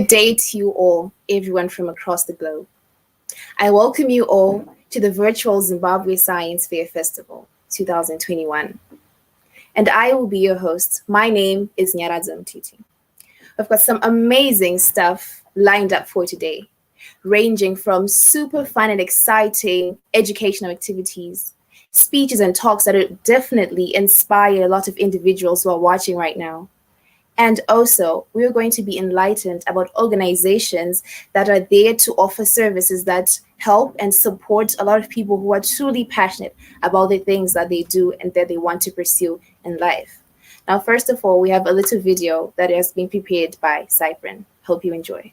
day to you all, everyone from across the globe. I welcome you all to the virtual Zimbabwe Science Fair Festival 2021. And I will be your host. My name is Nyaradzo Mutiti. I've got some amazing stuff lined up for today, ranging from super fun and exciting educational activities, speeches and talks that will definitely inspire a lot of individuals who are watching right now. And also, we are going to be enlightened about organizations that are there to offer services that help and support a lot of people who are truly passionate about the things that they do and that they want to pursue in life. Now, first of all, we have a little video that has been prepared by Cyprin. Hope you enjoy.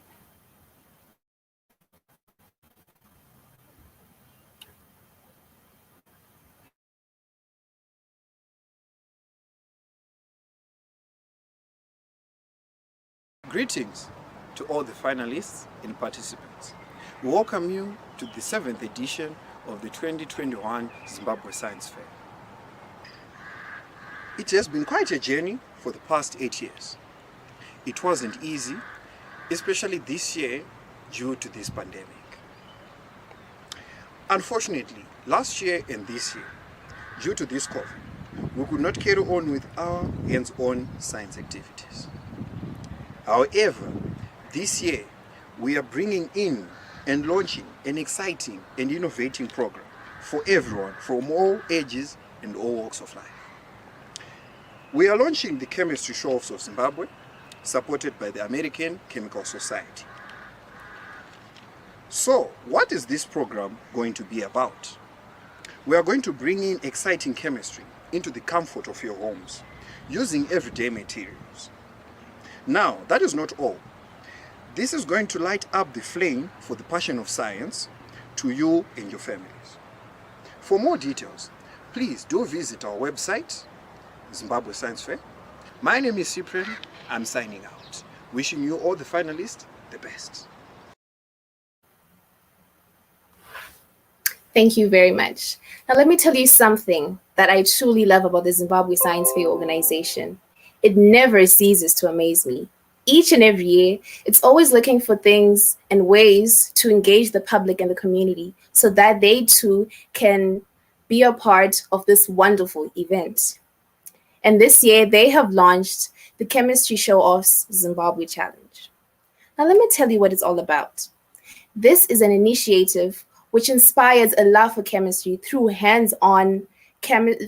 Greetings to all the finalists and participants. We welcome you to the 7th edition of the 2021 Zimbabwe Science Fair. It has been quite a journey for the past 8 years. It wasn't easy, especially this year due to this pandemic. Unfortunately, last year and this year, due to this COVID, we could not carry on with our hands-on science activities. However, this year, we are bringing in and launching an exciting and innovating program for everyone from all ages and all walks of life. We are launching the Chemistry ShowOffs of Zimbabwe, supported by the American Chemical Society. So, what is this program going to be about? We are going to bring in exciting chemistry into the comfort of your homes, using everyday materials. Now, that is not all. This is going to light up the flame for the passion of science to you and your families. For more details, please do visit our website, Zimbabwe Science Fair. My name is Cyprian. I'm signing out. Wishing you all the finalists the best. Thank you very much. Now, let me tell you something that I truly love about the Zimbabwe Science Fair organization. It never ceases to amaze me. Each and every year, it's always looking for things and ways to engage the public and the community so that they too can be a part of this wonderful event. And this year, they have launched the Chemistry ShowOffs Zimbabwe Challenge. Now, let me tell you what it's all about. This is an initiative which inspires a love for chemistry through hands-on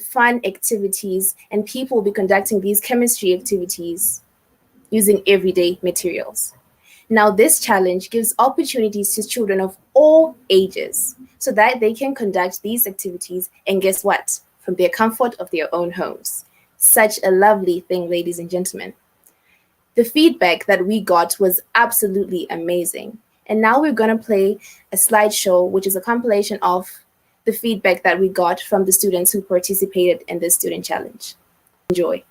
fun activities, and people will be conducting these chemistry activities using everyday materials. Now, this challenge gives opportunities to children of all ages so that they can conduct these activities, and guess what? From their comfort of their own homes. Such a lovely thing, ladies and gentlemen. The feedback that we got was absolutely amazing. And now we're going to play a slideshow, which is a compilation of the feedback that we got from the students who participated in this student challenge. Enjoy.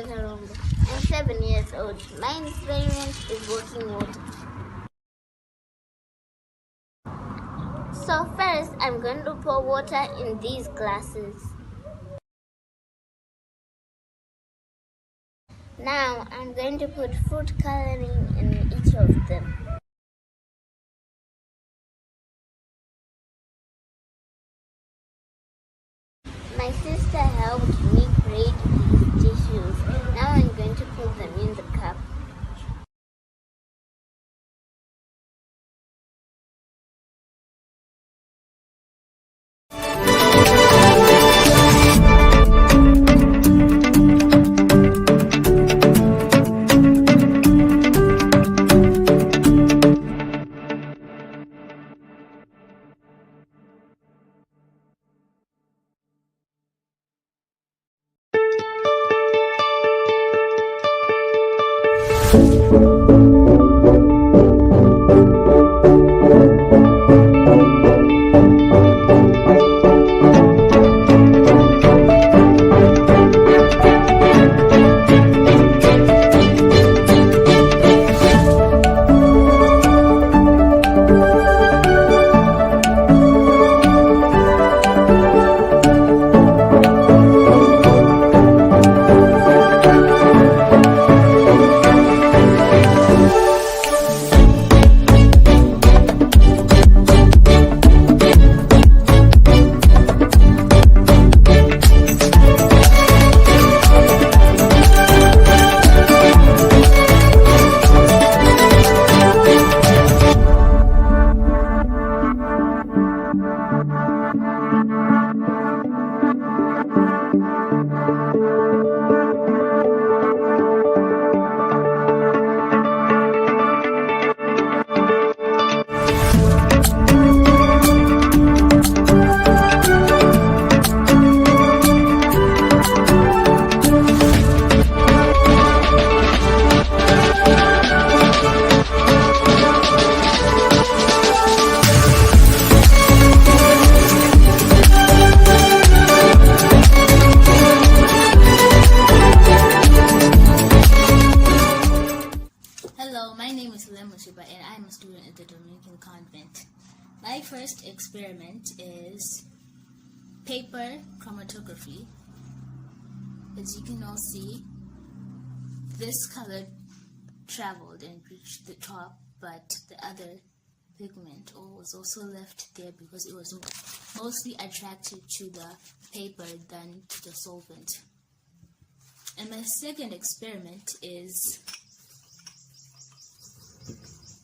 I'm 7 years old. My experiment is working water. So first, I'm going to pour water in these glasses. Now, I'm going to put food coloring in each of them. sister helped me create these tissues. Now I'm going to put them in the cup. And I'm a student at the Dominican convent. My first experiment is paper chromatography. As you can all see, this color traveled and reached the top, but the other pigment was also left there because it was mostly attracted to the paper than to the solvent. And my second experiment is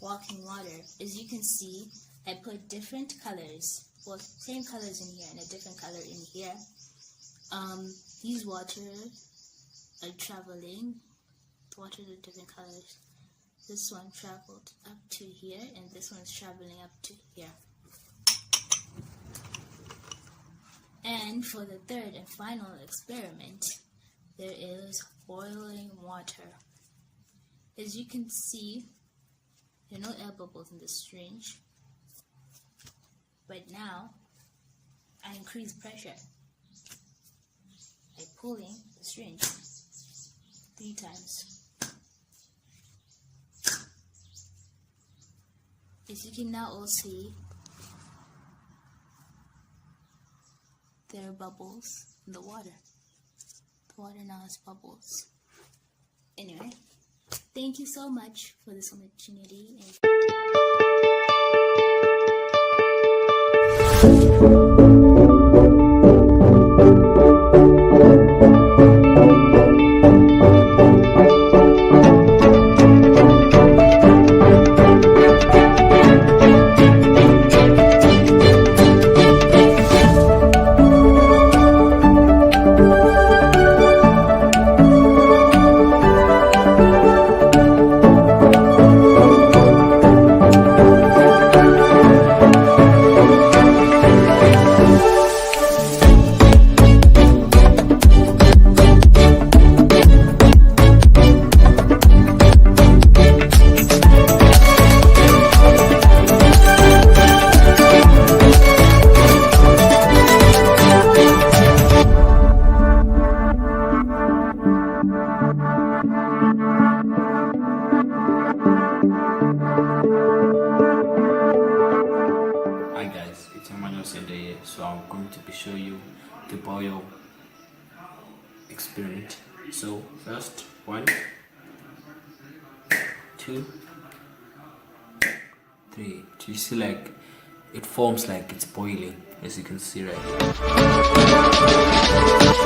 walking water. As you can see, I put different colors, well, same colors in here and a different color in here. These water are traveling. The water are different colors. This one traveled up to here, and this one's traveling up to here. And for the third and final experiment, there is boiling water. As you can see, there are no air bubbles in the syringe, but now I increase pressure by pulling the syringe 3 times. As you can now all see, there are bubbles in the water. The water now has bubbles. Anyway, thank you so much for this opportunity. So I'm going to be showing you the boil experiment. So first, 1, 2, 3. Do you see, like, it forms like it's boiling, as you can see right here.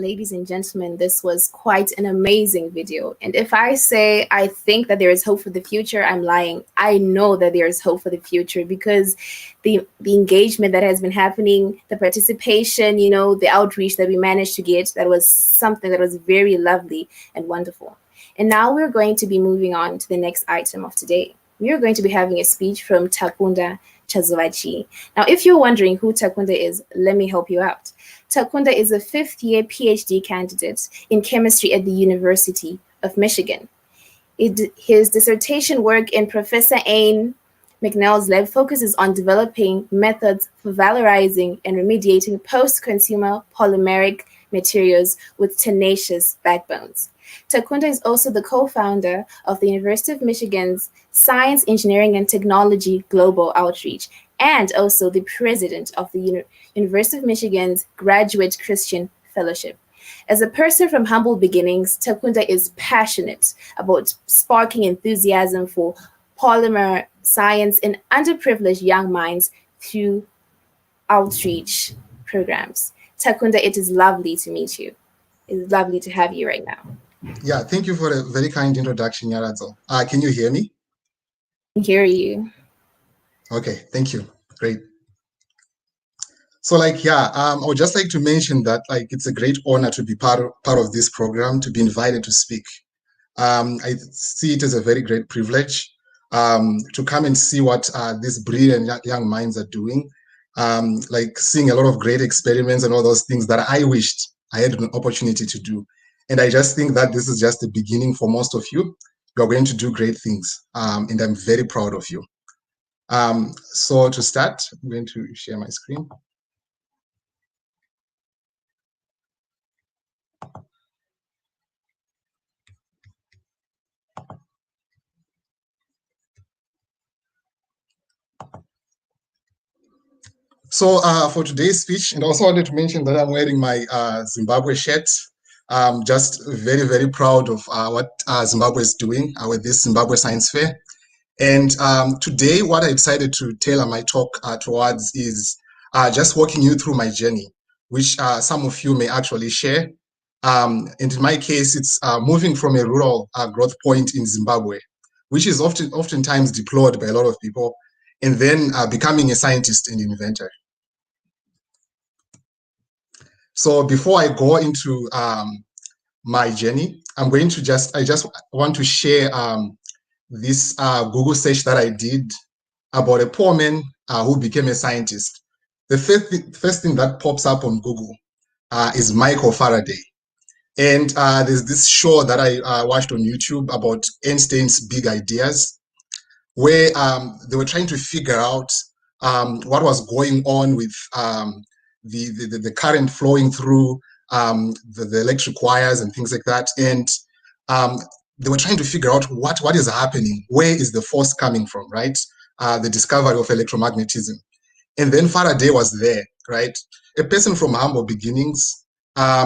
ladies and gentlemen, this was quite an amazing video. And if I say I think that there is hope for the future, I'm lying. I know that there is hope for the future because the engagement that has been happening, the participation, the outreach that we managed to get, that was something that was very lovely and wonderful. And now we're going to be moving on to the next item of today. We are going to be having a speech from Takunda Chazovachi. Now, if you're wondering who Takunda is, let me help you out. Takunda is a fifth-year PhD candidate in chemistry at the University of Michigan. His dissertation work in Professor Ayn McNeil's lab focuses on developing methods for valorizing and remediating post-consumer polymeric materials with tenacious backbones. Takunda is also the co-founder of the University of Michigan's Science, Engineering, and Technology Global Outreach, and also the president of the University of Michigan's Graduate Christian Fellowship. As a person from humble beginnings, Takunda is passionate about sparking enthusiasm for polymer science in underprivileged young minds through outreach programs. Takunda, it is lovely to meet you. It is lovely to have you right now. Yeah, thank you for a very kind introduction, Nyaradzo. Can you hear me? I hear you. Okay, thank you. Great. So I would just like to mention that it's a great honor to be part of this program, to be invited to speak. I see it as a very great privilege to come and see what these brilliant young minds are doing, seeing a lot of great experiments and all those things that I wished I had an opportunity to do. And I just think that this is just the beginning for most of you. You are going to do great things, and I'm very proud of you. So to start, I'm going to share my screen. So for today's speech, and also wanted to mention that I'm wearing my Zimbabwe shirt. Just very, very proud of what Zimbabwe is doing with this Zimbabwe Science Fair. And today, what I decided to tailor my talk towards is just walking you through my journey, which some of you may actually share. And in my case, it's moving from a rural growth point in Zimbabwe, which is oftentimes deplored by a lot of people, and then becoming a scientist and inventor. So before I go into my journey, I just want to share this Google search that I did about a poor man who became a scientist. The first thing that pops up on Google is Michael Faraday. And there's this show that I watched on YouTube about Einstein's big ideas, where they were trying to figure out what was going on with the current flowing through the electric wires and things like that. And they were trying to figure out what is happening, where is the force coming from, right? The discovery of electromagnetism. And then Faraday was there, right? A person from humble beginnings.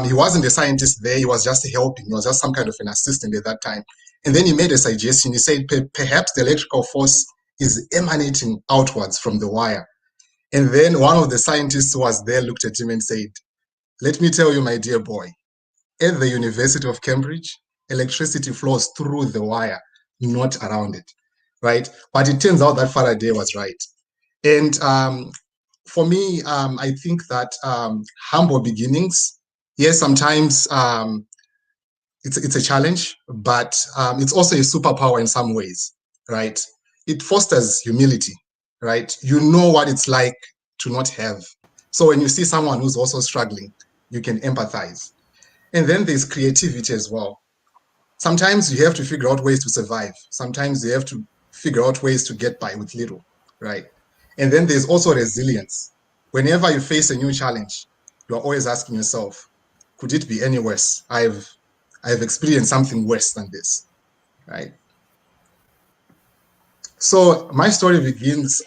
He wasn't a scientist there, he was just helping, he was just some kind of an assistant at that time. And then he made a suggestion, he said, perhaps the electrical force is emanating outwards from the wire. And then one of the scientists who was there looked at him and said, let me tell you, my dear boy, at the University of Cambridge, electricity flows through the wire, not around it, right? But it turns out that Faraday was right. And for me, I think that humble beginnings, yes, sometimes it's a challenge, but it's also a superpower in some ways, right? It fosters humility, right? You know what it's like to not have. So when you see someone who's also struggling, you can empathize. And then there's creativity as well. Sometimes you have to figure out ways to survive. Sometimes you have to figure out ways to get by with little, right? And then there's also resilience. Whenever you face a new challenge, you are always asking yourself, could it be any worse? I've experienced something worse than this, right? So my story begins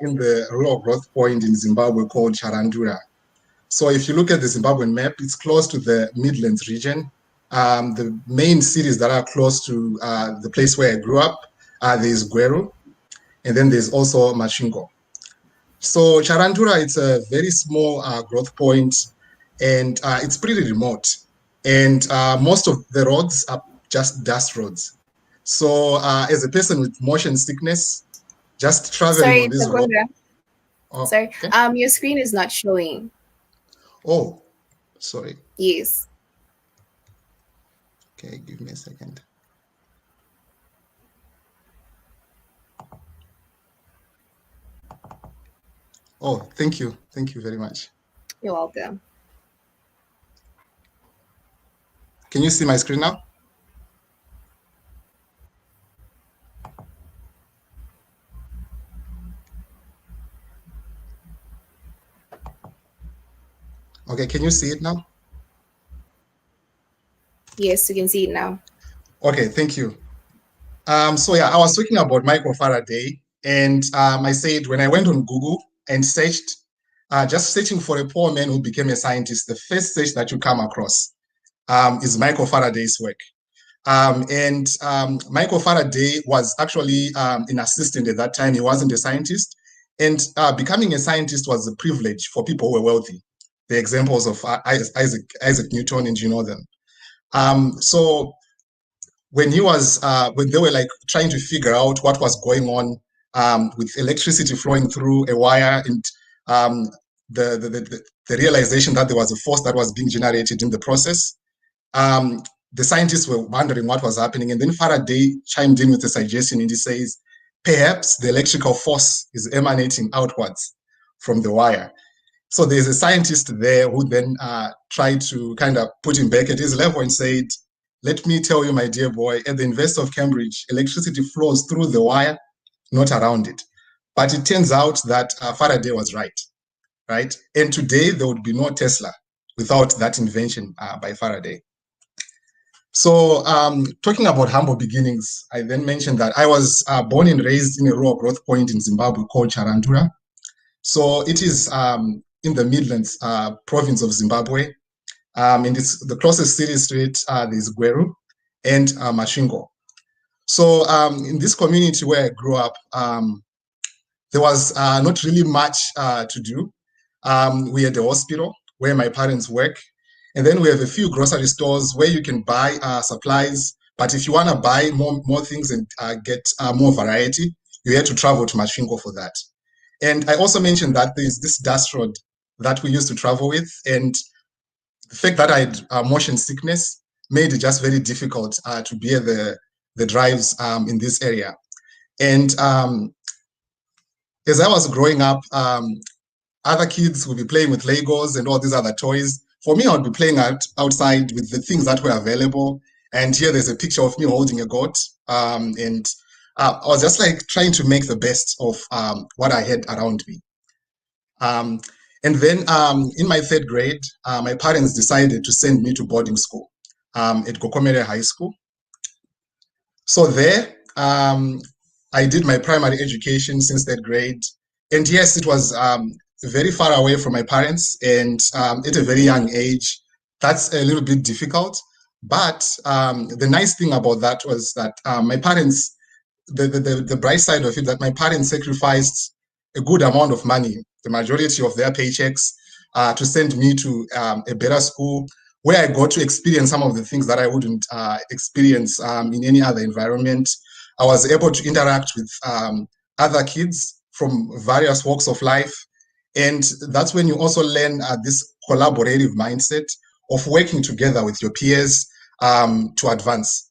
in the rural growth point in Zimbabwe called Charandura. So if you look at the Zimbabwean map, it's close to the Midlands region. The main cities that are close to the place where I grew up, there's Gweru, and then there's also Machingo. So Charandura, it's a very small growth point, and it's pretty remote. And most of the roads are just dust roads. So as a person with motion sickness, just traveling Sorry, on this road. Tagonda. Oh, Sorry. okay. Your screen is not showing. Oh, sorry. Yes. Okay, give me a second. Oh, thank you. Thank you very much. You're welcome. Can you see my screen now? Okay, can you see it now? Yes, you can see it now. Okay, thank you. So yeah, I was talking about microfaraday, and I said when I went on Google and searched, just searching for a poor man who became a scientist, the first search that you come across is Michael Faraday's work. Michael Faraday was actually an assistant at that time. He wasn't a scientist. And becoming a scientist was a privilege for people who were wealthy. The examples of Isaac Newton, and you know them. So when he was, when they were like trying to figure out what was going on with electricity flowing through a wire, and the realization that there was a force that was being generated in the process, the scientists were wondering what was happening. And then Faraday chimed in with a suggestion, and he says, perhaps the electrical force is emanating outwards from the wire. So there's a scientist there who then tried to kind of put him back at his level and said, let me tell you, my dear boy, at the University of Cambridge, electricity flows through the wire, not around it. But it turns out that Faraday was right? And today there would be no Tesla without that invention by Faraday. So talking about humble beginnings, I then mentioned that I was born and raised in a rural growth point in Zimbabwe called Charandura. So it is in the Midlands province of Zimbabwe. And it's the closest cities to it, there's Gweru and Masvingo. So in this community where I grew up, there was not really much to do. We had a hospital where my parents work. And then we have a few grocery stores where you can buy supplies. But if you want to buy more things and get more variety, you have to travel to Masvingo for that. And I also mentioned that there's this dust road that we used to travel with. And the fact that I had motion sickness made it just very difficult to bear the drives in this area. And as I was growing up, other kids would be playing with Legos and all these other toys. For me, I would be playing outside with the things that were available. And here there's a picture of me holding a goat. And I was just like trying to make the best of what I had around me. And then in my third grade, my parents decided to send me to boarding school at Gokomere High School. So there, I did my primary education since third grade. And yes, it was very far away from my parents and at a very young age. That's a little bit difficult. But the nice thing about that was that my parents, the bright side of it, that my parents sacrificed a good amount of money, the majority of their paychecks, to send me to a better school where I got to experience some of the things that I wouldn't experience in any other environment. I was able to interact with other kids from various walks of life. And that's when you also learn this collaborative mindset of working together with your peers to advance.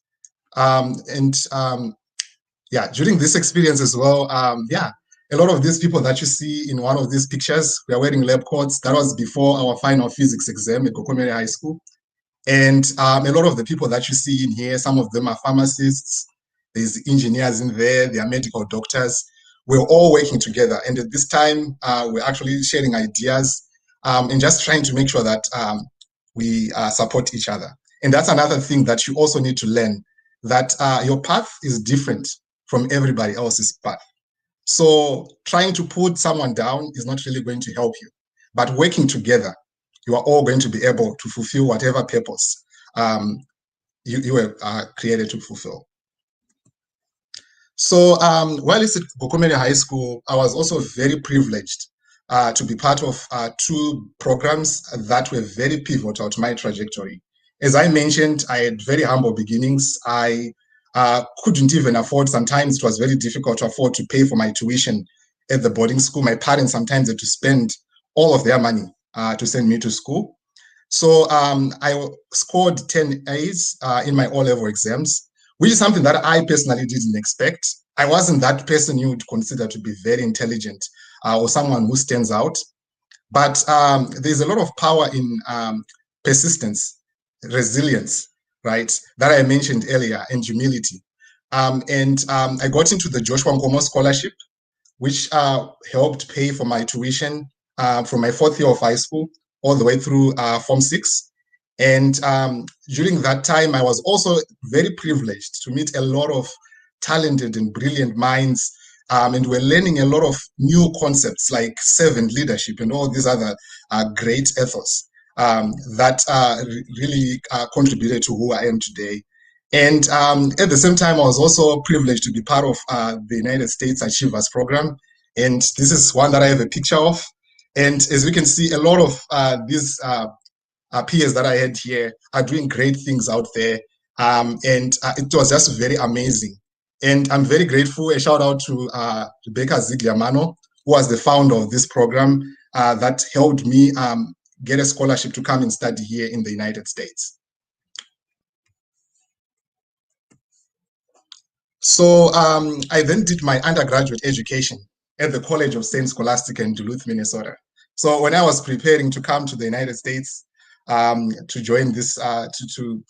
Yeah, during this experience as well, yeah, a lot of these people that you see in one of these pictures, we are wearing lab coats. That was before our final physics exam at Gokomere High School. And a lot of the people that you see in here, some of them are pharmacists, there's engineers in there, they are medical doctors. We're all working together. And at this time, we're actually sharing ideas and just trying to make sure that we support each other. And that's another thing that you also need to learn, that your path is different from everybody else's path. So trying to put someone down is not really going to help you. But working together, you are all going to be able to fulfill whatever purpose you were created to fulfill. So while it's at Gokomere High School, I was also very privileged to be part of two programs that were very pivotal to my trajectory. As I mentioned, I had very humble beginnings. I couldn't even afford, sometimes it was very difficult to afford to pay for my tuition at the boarding school. My parents sometimes had to spend all of their money to send me to school. So I scored 10 A's in my O-level exams, which is something that I personally didn't expect. I wasn't that person you would consider to be very intelligent or someone who stands out. But there's a lot of power in persistence, resilience, right, that I mentioned earlier, and humility. I got into the Joshua Nkomo Scholarship, which helped pay for my tuition from my fourth year of high school all the way through Form 6. And during that time, I was also very privileged to meet a lot of talented and brilliant minds. And we're learning a lot of new concepts like servant leadership and all these other great ethos that really contributed to who I am today. And at the same time, I was also privileged to be part of the United States Achievers Program. And this is one that I have a picture of. And as we can see, a lot of these peers that I had here are doing great things out there. It was just very amazing. And I'm very grateful. A shout out to Rebecca Zigliamano, who was the founder of this program that helped me get a scholarship to come and study here in the United States. So I then did my undergraduate education at the College of St. Scholastica in Duluth, Minnesota. So when I was preparing to come to the United States to join this, to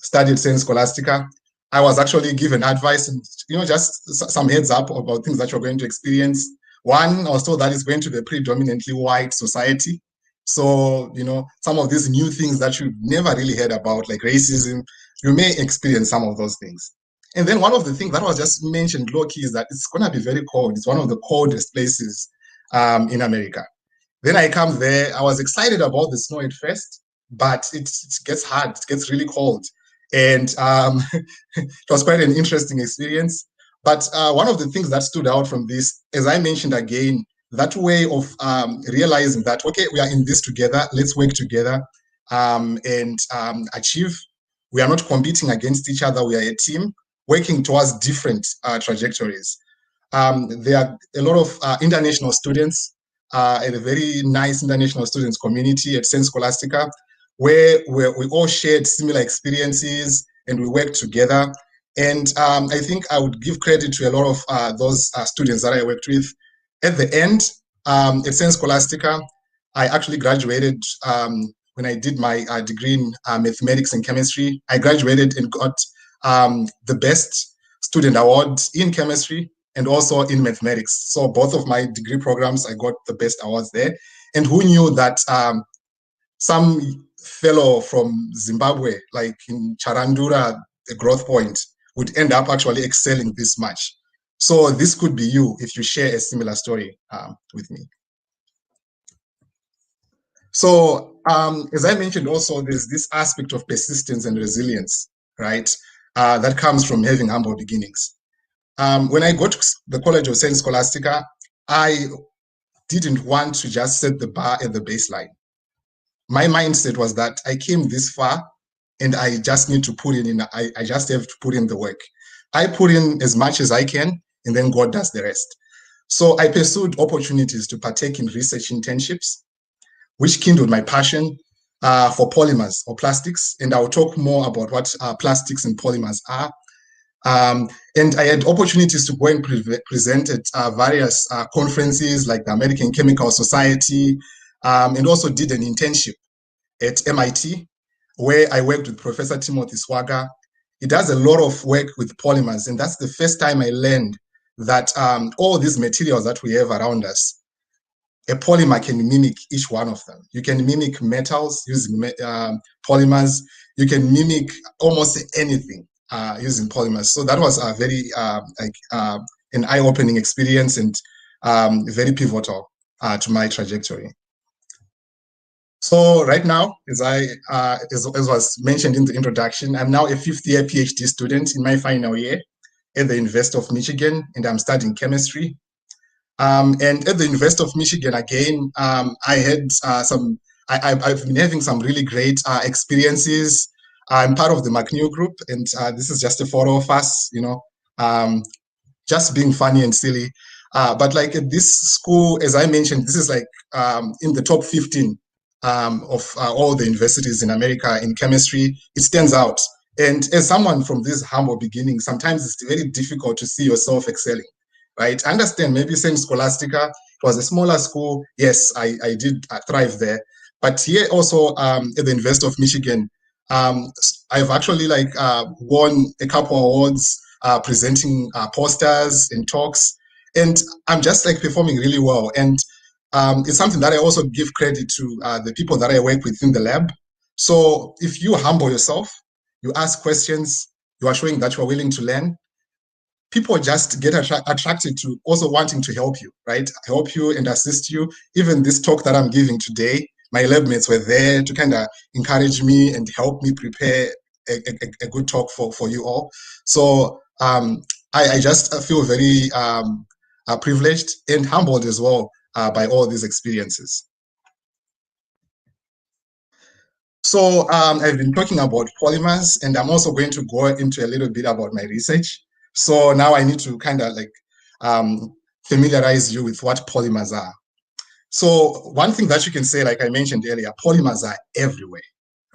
study at St. Scholastica, I was actually given advice and, just some heads up about things that you're going to experience. One, I was told that it's going to be a predominantly white society. So, some of these new things that you've never really heard about, like racism, you may experience some of those things. And then one of the things that was just mentioned low-key is that it's going to be very cold. It's one of the coldest places in America. Then I come there. I was excited about the snow at first, but it gets hard. It gets really cold. And it was quite an interesting experience. But one of the things that stood out from this, as I mentioned again, that way of realizing that, okay, we are in this together. Let's work together and achieve. We are not competing against each other. We are a team working towards different trajectories. There are a lot of international students at a very nice international students community at St. Scholastica, where we all shared similar experiences and we worked together. And I think I would give credit to a lot of those students that I worked with. At the end, at St. Scholastica, I actually graduated when I did my degree in mathematics and chemistry. I graduated and got the best student award in chemistry and also in mathematics. So both of my degree programs, I got the best awards there. And who knew that some fellow from Zimbabwe, like in Charandura, the Growth Point, would end up actually excelling this much. So this could be you if you share a similar story with me. So as I mentioned also, there's this aspect of persistence and resilience, right? That comes from having humble beginnings. When I got to the College of St. Scholastica, I didn't want to just set the bar at the baseline. My mindset was that I came this far and I just need to put in, I just have to put in the work. I put in as much as I can and then God does the rest. So I pursued opportunities to partake in research internships, which kindled my passion for polymers or plastics. And I'll talk more about what plastics and polymers are. And I had opportunities to go and present at various conferences like the American Chemical Society, and also did an internship at MIT, where I worked with Professor Timothy Swaga. He does a lot of work with polymers, and that's the first time I learned that all these materials that we have around us, a polymer can mimic each one of them. You can mimic metals using polymers. You can mimic almost anything using polymers. So that was a very an eye-opening experience and very pivotal to my trajectory. So right now, as was mentioned in the introduction, I'm now a fifth-year PhD student in my final year at the University of Michigan, and I'm studying chemistry. And at the University of Michigan, again, I had some I've been having some really great experiences. I'm part of the McNeil group, and this is just a photo of us, just being funny and silly. But like at this school, as I mentioned, this is like in the top 15 of all the universities in America in chemistry. It stands out. And as someone from this humble beginning, sometimes it's very difficult to see yourself excelling, right? I understand maybe same Scholastica, it was a smaller school. Yes, I did thrive there. But here also at the University of Michigan, I've actually won a couple awards presenting posters and talks, and I'm just like performing really well. And it's something that I also give credit to the people that I work with in the lab. So if you humble yourself, you ask questions, you are showing that you are willing to learn, people just get attracted to also wanting to help you, right? Help you and assist you. Even this talk that I'm giving today, my lab mates were there to kind of encourage me and help me prepare a good talk for you all. So I just feel very privileged and humbled as well by all these experiences. So I've been talking about polymers, and I'm also going to go into a little bit about my research. So now I need to kind of like familiarize you with what polymers are. So one thing that you can say, like I mentioned earlier, polymers are everywhere,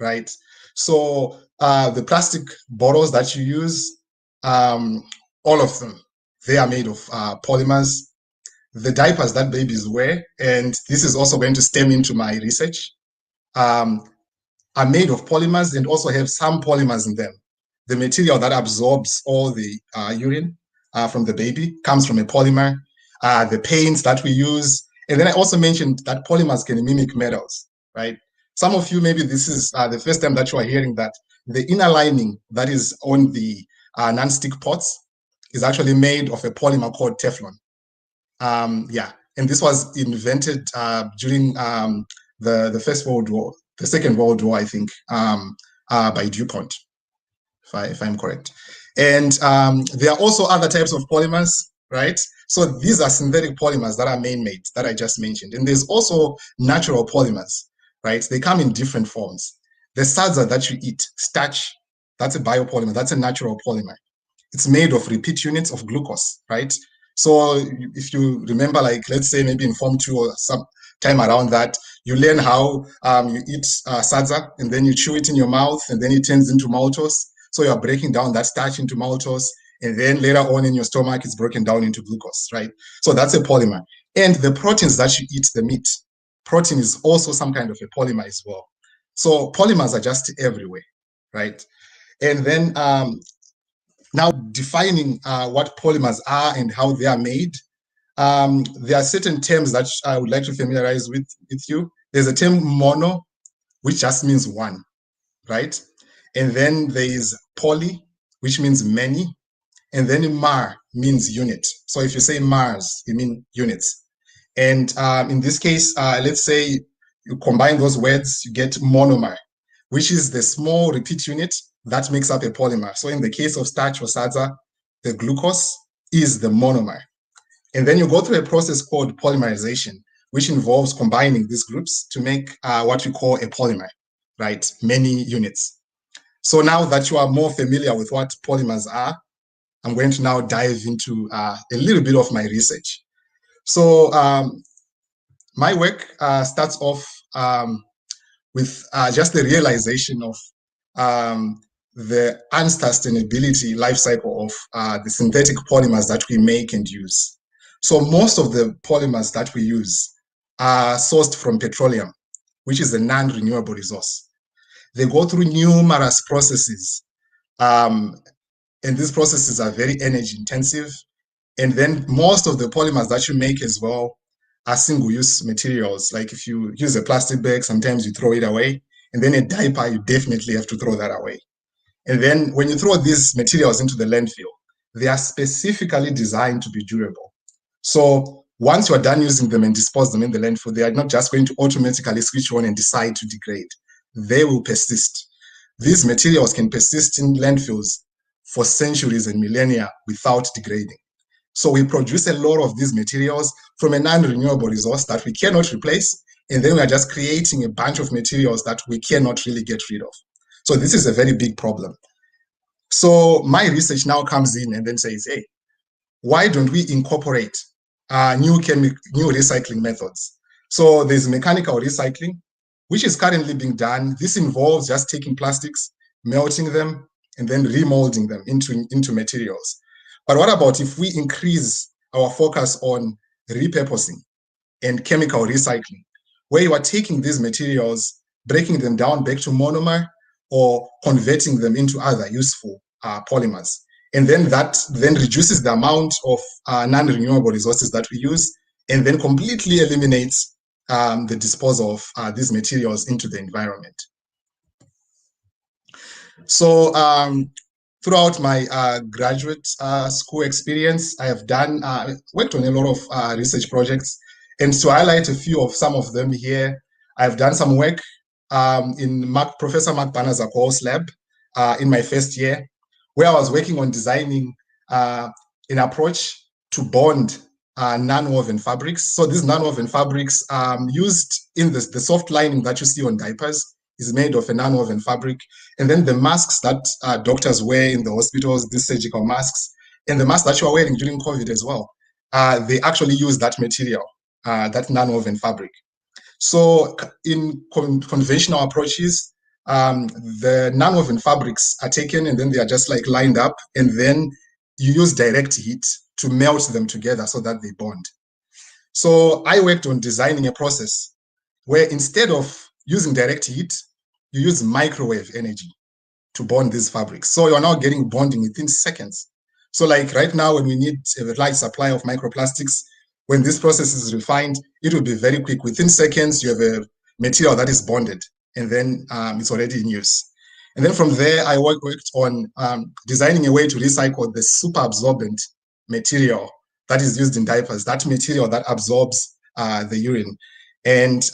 right? So the plastic bottles that you use, all of them, they are made of polymers. The diapers that babies wear, and this is also going to stem into my research, are made of polymers and also have some polymers in them. The material that absorbs all the urine from the baby comes from a polymer. The paints that we use, and then I also mentioned that polymers can mimic metals, right? Some of you, maybe this is the first time that you are hearing that the inner lining that is on the non-stick pots is actually made of a polymer called Teflon. Yeah, and this was invented during the First World War, the Second World War, I think, by DuPont, if I'm correct. And there are also other types of polymers, right? So these are synthetic polymers that are man-made, that I just mentioned. And there's also natural polymers, right? They come in different forms. The sadza that you eat, starch, that's a biopolymer, that's a natural polymer. It's made of repeat units of glucose, right? So if you remember, like, let's say maybe in Form 2 or some time around that, you learn how you eat sadza, and then you chew it in your mouth, and then it turns into maltose. So you're breaking down that starch into maltose, and then later on in your stomach, it's broken down into glucose, right? So that's a polymer. And the proteins that you eat, the meat, protein is also some kind of a polymer as well. So polymers are just everywhere, right? And then now defining what polymers are and how they are made, there are certain terms that I would like to familiarize with you. There's a term mono, which just means one, right? And then there is poly, which means many. And then mar means unit. So if you say mars, you mean units. And in this case, let's say you combine those words, you get monomer, which is the small repeat unit that makes up a polymer. So in the case of starch or sadza, the glucose is the monomer. And then you go through a process called polymerization, which involves combining these groups to make what we call a polymer, right? Many units. So now that you are more familiar with what polymers are, I'm going to now dive into a little bit of my research. So my work starts off with just the realization of the unsustainability life cycle of the synthetic polymers that we make and use. So most of the polymers that we use are sourced from petroleum, which is a non-renewable resource. They go through numerous processes, and these processes are very energy intensive. And then most of the polymers that you make as well are single-use materials. Like if you use a plastic bag, sometimes you throw it away. And then a diaper, you definitely have to throw that away. And then when you throw these materials into the landfill, they are specifically designed to be durable. So once you're done using them and dispose them in the landfill, they are not just going to automatically switch on and decide to degrade. They will persist. These materials can persist in landfills for centuries and millennia without degrading. So we produce a lot of these materials from a non-renewable resource that we cannot replace, and then we are just creating a bunch of materials that we cannot really get rid of. So this is a very big problem. So my research now comes in and then says, hey, why don't we incorporate new recycling methods? So there's mechanical recycling, which is currently being done. This involves just taking plastics, melting them, and then remolding them into materials. But what about if we increase our focus on repurposing and chemical recycling, where you are taking these materials, breaking them down back to monomer, or converting them into other useful polymers. And then that then reduces the amount of non-renewable resources that we use, and then completely eliminates the disposal of these materials into the environment. So throughout my graduate school experience, I have worked on a lot of research projects. And to highlight a few of some of them here, I've done some work in Professor Mark Banazakow's lab in my first year, where I was working on designing an approach to bond non-woven fabrics. So these non-woven fabrics used in the soft lining that you see on diapers is made of a non-woven fabric. And then the masks that doctors wear in the hospitals, these surgical masks, and the masks that you are wearing during COVID as well, they actually use that material, that non-woven fabric. So in conventional approaches, the non-woven fabrics are taken and then they are just like lined up, and then you use direct heat to melt them together so that they bond. So I worked on designing a process where instead of using direct heat, you use microwave energy to bond these fabrics. So you're now getting bonding within seconds. So like right now, when we need a large supply of microplastics, when this process is refined, it will be very quick. Within seconds, you have a material that is bonded, and then it's already in use. And then from there, I worked on designing a way to recycle the super absorbent material that is used in diapers, that material that absorbs the urine. And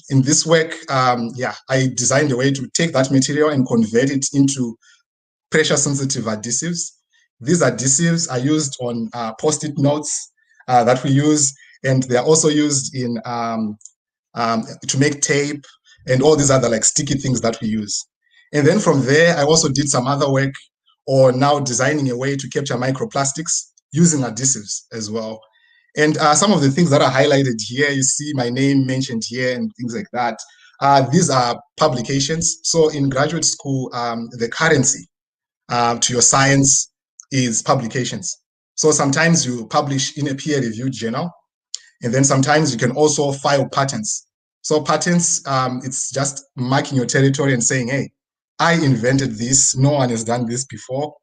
in this work, I designed a way to take that material and convert it into pressure-sensitive adhesives. These adhesives are used on Post-it notes that we use, and they are also used in to make tape and all these other like sticky things that we use. And then from there, I also did some other work on now designing a way to capture microplastics using adhesives as well. And some of the things that are highlighted here, you see my name mentioned here and things like that. These are publications. So in graduate school, the currency to your science is publications. So sometimes you publish in a peer-reviewed journal, and then sometimes you can also file patents. So patents, it's just marking your territory and saying, hey, I invented this. No one has done this before.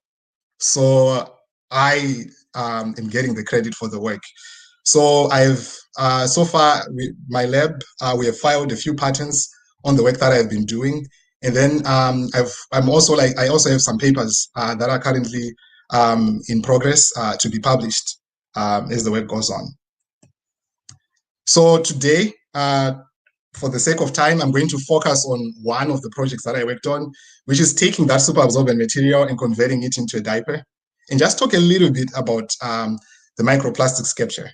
So I am getting the credit for the work. So I've, so far, my lab, we have filed a few patents on the work that I've been doing. And then I also have some papers that are currently in progress to be published as the work goes on. So today, for the sake of time, I'm going to focus on one of the projects that I worked on, which is taking that super absorbent material and converting it into a diaper, and just talk a little bit about the microplastics capture.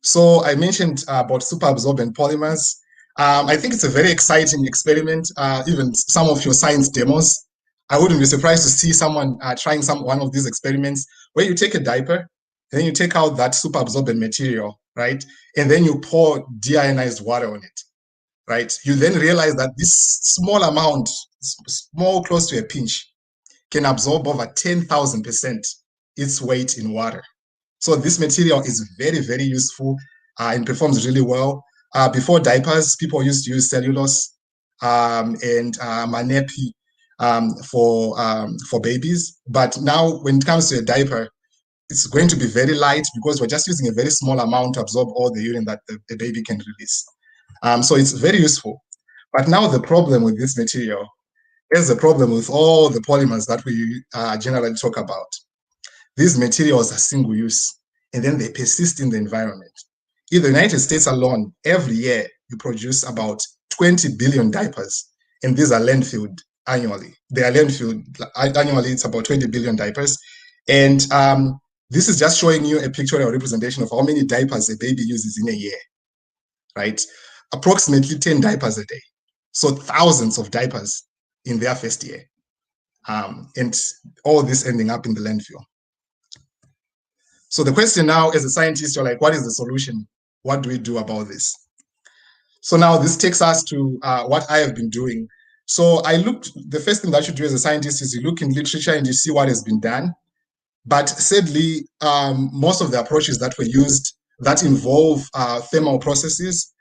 So I mentioned about super absorbent polymers. I think it's a very exciting experiment. Even some of your science demos, I wouldn't be surprised to see someone trying one of these experiments where you take a diaper, and then you take out that super absorbent material, right? And then you pour deionized water on it, right? You then realize that this small amount, small, close to a pinch, can absorb over 10,000% its weight in water. So this material is very, very useful and performs really well. Before diapers, people used to use cellulose and manepi for babies. But now when it comes to a diaper, it's going to be very light because we're just using a very small amount to absorb all the urine that the baby can release. So it's very useful. But now the problem with this material is the problem with all the polymers that we generally talk about. These materials are single use, and then they persist in the environment. In the United States alone, every year you produce about 20 billion diapers, and these are landfilled annually. They are landfilled annually, it's about 20 billion diapers. And this is just showing you a pictorial representation of how many diapers a baby uses in a year, right? Approximately 10 diapers a day. So thousands of diapers in their first year. And all this ending up in the landfill. So the question now, as a scientist, you're like, what is the solution? What do we do about this? So now this takes us to what I have been doing. So the first thing that you do as a scientist is you look in literature and you see what has been done. But sadly, most of the approaches that were used that involve thermal processes,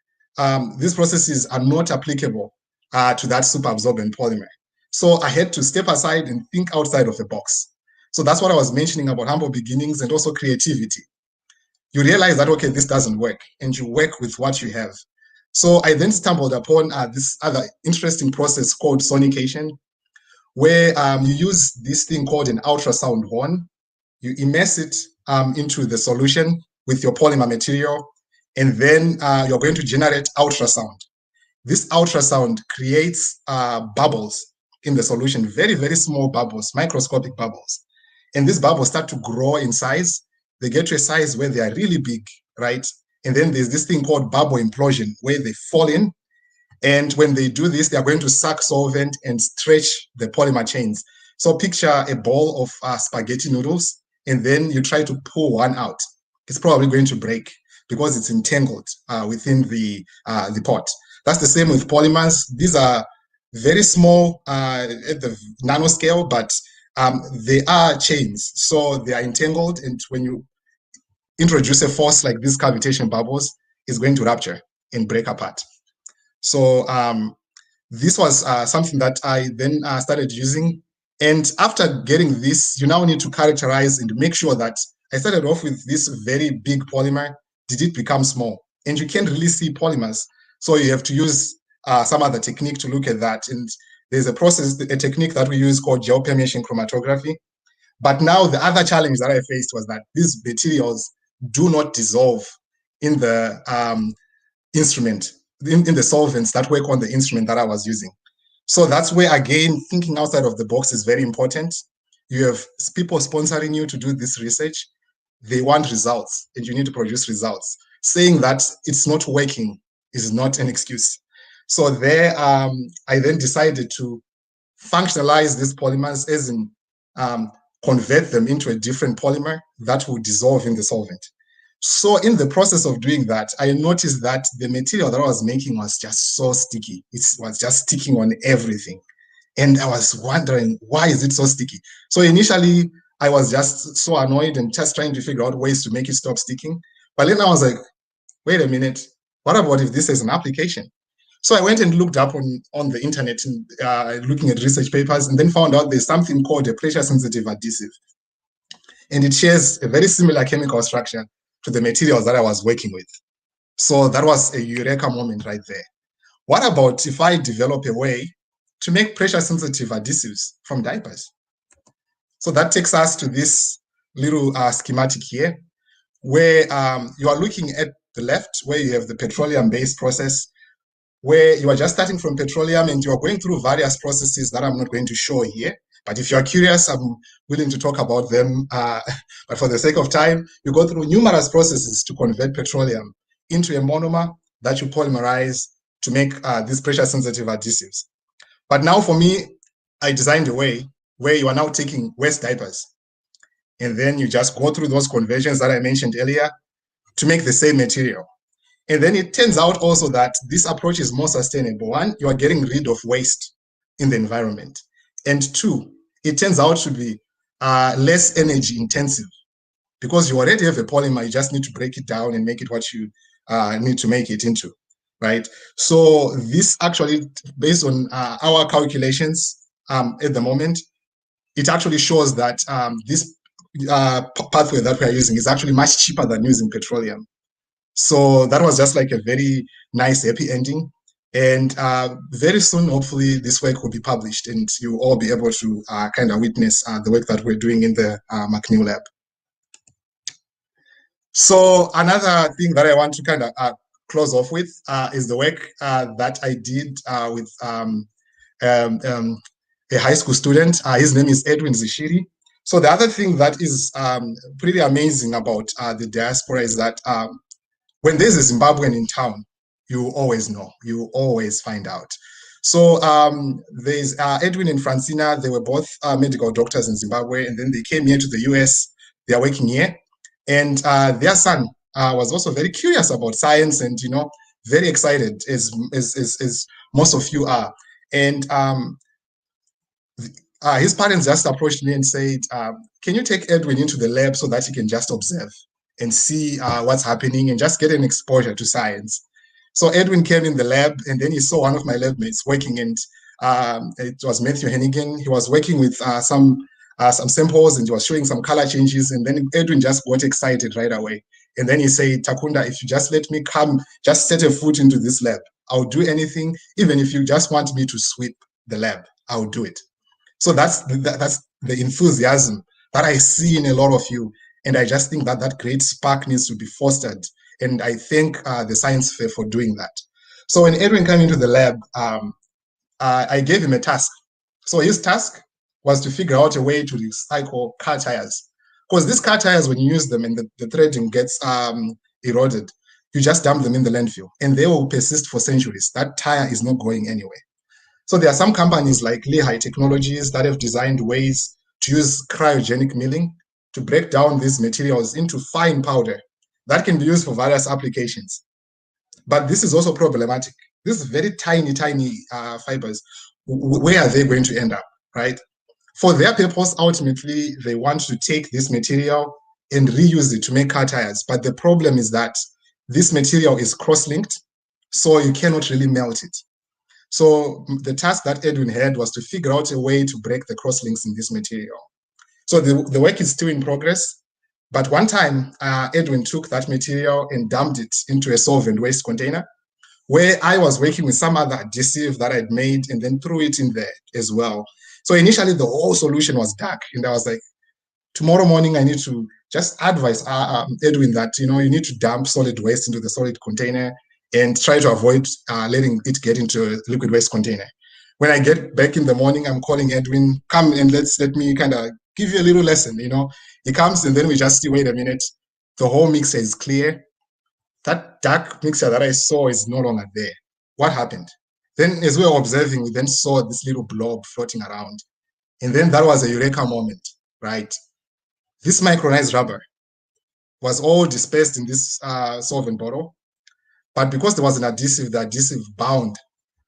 these processes are not applicable to that superabsorbent polymer. So I had to step aside and think outside of the box. So that's what I was mentioning about humble beginnings and also creativity. You realize that, okay, this doesn't work, and you work with what you have. So I then stumbled upon this other interesting process called sonication, where you use this thing called an ultrasound horn. You immerse it into the solution with your polymer material, and then you're going to generate ultrasound. This ultrasound creates bubbles in the solution, very, very small bubbles, microscopic bubbles. And these bubbles start to grow in size. They get to a size where they are really big, right? And then there's this thing called bubble implosion, where they fall in. And when they do this, they are going to suck solvent and stretch the polymer chains. So picture a bowl of spaghetti noodles, and then you try to pull one out. It's probably going to break because it's entangled within the pot. That's the same with polymers. These are very small at the nanoscale, but they are chains. So they are entangled, and when you introduce a force like these cavitation bubbles, it's going to rupture and break apart. So this was something that I then started using. And after getting this, you now need to characterize and make sure that I started off with this very big polymer. Did it become small? And you can't really see polymers. So you have to use some other technique to look at that. And there's a technique that we use called gel permeation chromatography. But now the other challenge that I faced was that these materials do not dissolve in the instrument, in the solvents that work on the instrument that I was using. So that's where, again, thinking outside of the box is very important. You have people sponsoring you to do this research. They want results, and you need to produce results. Saying that it's not working is not an excuse. So there, I then decided to functionalize these polymers, as in convert them into a different polymer that will dissolve in the solvent. So in the process of doing that, I noticed that the material that I was making was just so sticky. It was just sticking on everything. And I was wondering, why is it so sticky? So initially, I was just so annoyed and just trying to figure out ways to make it stop sticking. But then I was like, wait a minute, what about if this is an application? So I went and looked up on the internet and looking at research papers, and then found out there's something called a pressure-sensitive adhesive. And it shares a very similar chemical structure to the materials that I was working with. So that was a eureka moment right there. What about if I develop a way to make pressure-sensitive adhesives from diapers? So that takes us to this little schematic here, where you are looking at the left, where you have the petroleum-based process, where you are just starting from petroleum and you are going through various processes that I'm not going to show here. But if you are curious, I'm willing to talk about them. But for the sake of time, you go through numerous processes to convert petroleum into a monomer that you polymerize to make these pressure-sensitive adhesives. But now for me, I designed a way where you are now taking waste diapers. And then you just go through those conversions that I mentioned earlier to make the same material. And then it turns out also that this approach is more sustainable. One, you are getting rid of waste in the environment. And two, it turns out to be less energy intensive, because you already have a polymer, you just need to break it down and make it what you need to make it into, right? So this actually, based on our calculations at the moment, it actually shows that this pathway that we are using is actually much cheaper than using petroleum. So that was just like a very nice, happy ending. And very soon, hopefully, this work will be published and you'll all be able to kind of witness the work that we're doing in the McNeil lab. So another thing that I want to kind of close off with is the work that I did with a high school student. His name is Edwin Zishiri. So the other thing that is pretty amazing about the diaspora is that when there's a Zimbabwean in town, you always know. You always find out. So there's Edwin and Francina. They were both medical doctors in Zimbabwe, and then they came here to the US. They are working here. And their son was also very curious about science and, very excited, as most of you are. And his parents just approached me and said, can you take Edwin into the lab so that he can just observe and see what's happening and just get an exposure to science? So Edwin came in the lab, and then he saw one of my lab mates working, and it was Matthew Hennigan. He was working with some samples, and he was showing some color changes, and then Edwin just got excited right away. And then he said, Takunda, if you just let me come, just set a foot into this lab, I'll do anything, even if you just want me to sweep the lab, I'll do it. So that's the enthusiasm that I see in a lot of you. And I just think that that great spark needs to be fostered. And I thank the Science Fair for doing that. So when Edwin came into the lab, I gave him a task. So his task was to figure out a way to recycle car tires. Because these car tires, when you use them and the threading gets eroded, you just dump them in the landfill and they will persist for centuries. That tire is not going anywhere. So there are some companies like Lehigh Technologies that have designed ways to use cryogenic milling to break down these materials into fine powder that can be used for various applications. But this is also problematic. These very tiny fibers, where are they going to end up, right? For their purpose, ultimately, they want to take this material and reuse it to make car tires. But the problem is that this material is cross-linked, so you cannot really melt it. So the task that Edwin had was to figure out a way to break the crosslinks in this material. So the work is still in progress. But one time, Edwin took that material and dumped it into a solvent waste container, where I was working with some other adhesive that I'd made and then threw it in there as well. So initially, the whole solution was dark. And I was like, tomorrow morning, I need to just advise Edwin that, you need to dump solid waste into the solid container and try to avoid letting it get into a liquid waste container. When I get back in the morning, I'm calling Edwin, come and let me kind of give you a little lesson, He comes and then we just see, wait a minute, the whole mixer is clear. That dark mixer that I saw is no longer there. What happened? Then as we were observing, we then saw this little blob floating around. And then that was a eureka moment, right? This micronized rubber was all dispersed in this solvent bottle. But because there was an adhesive, the adhesive bound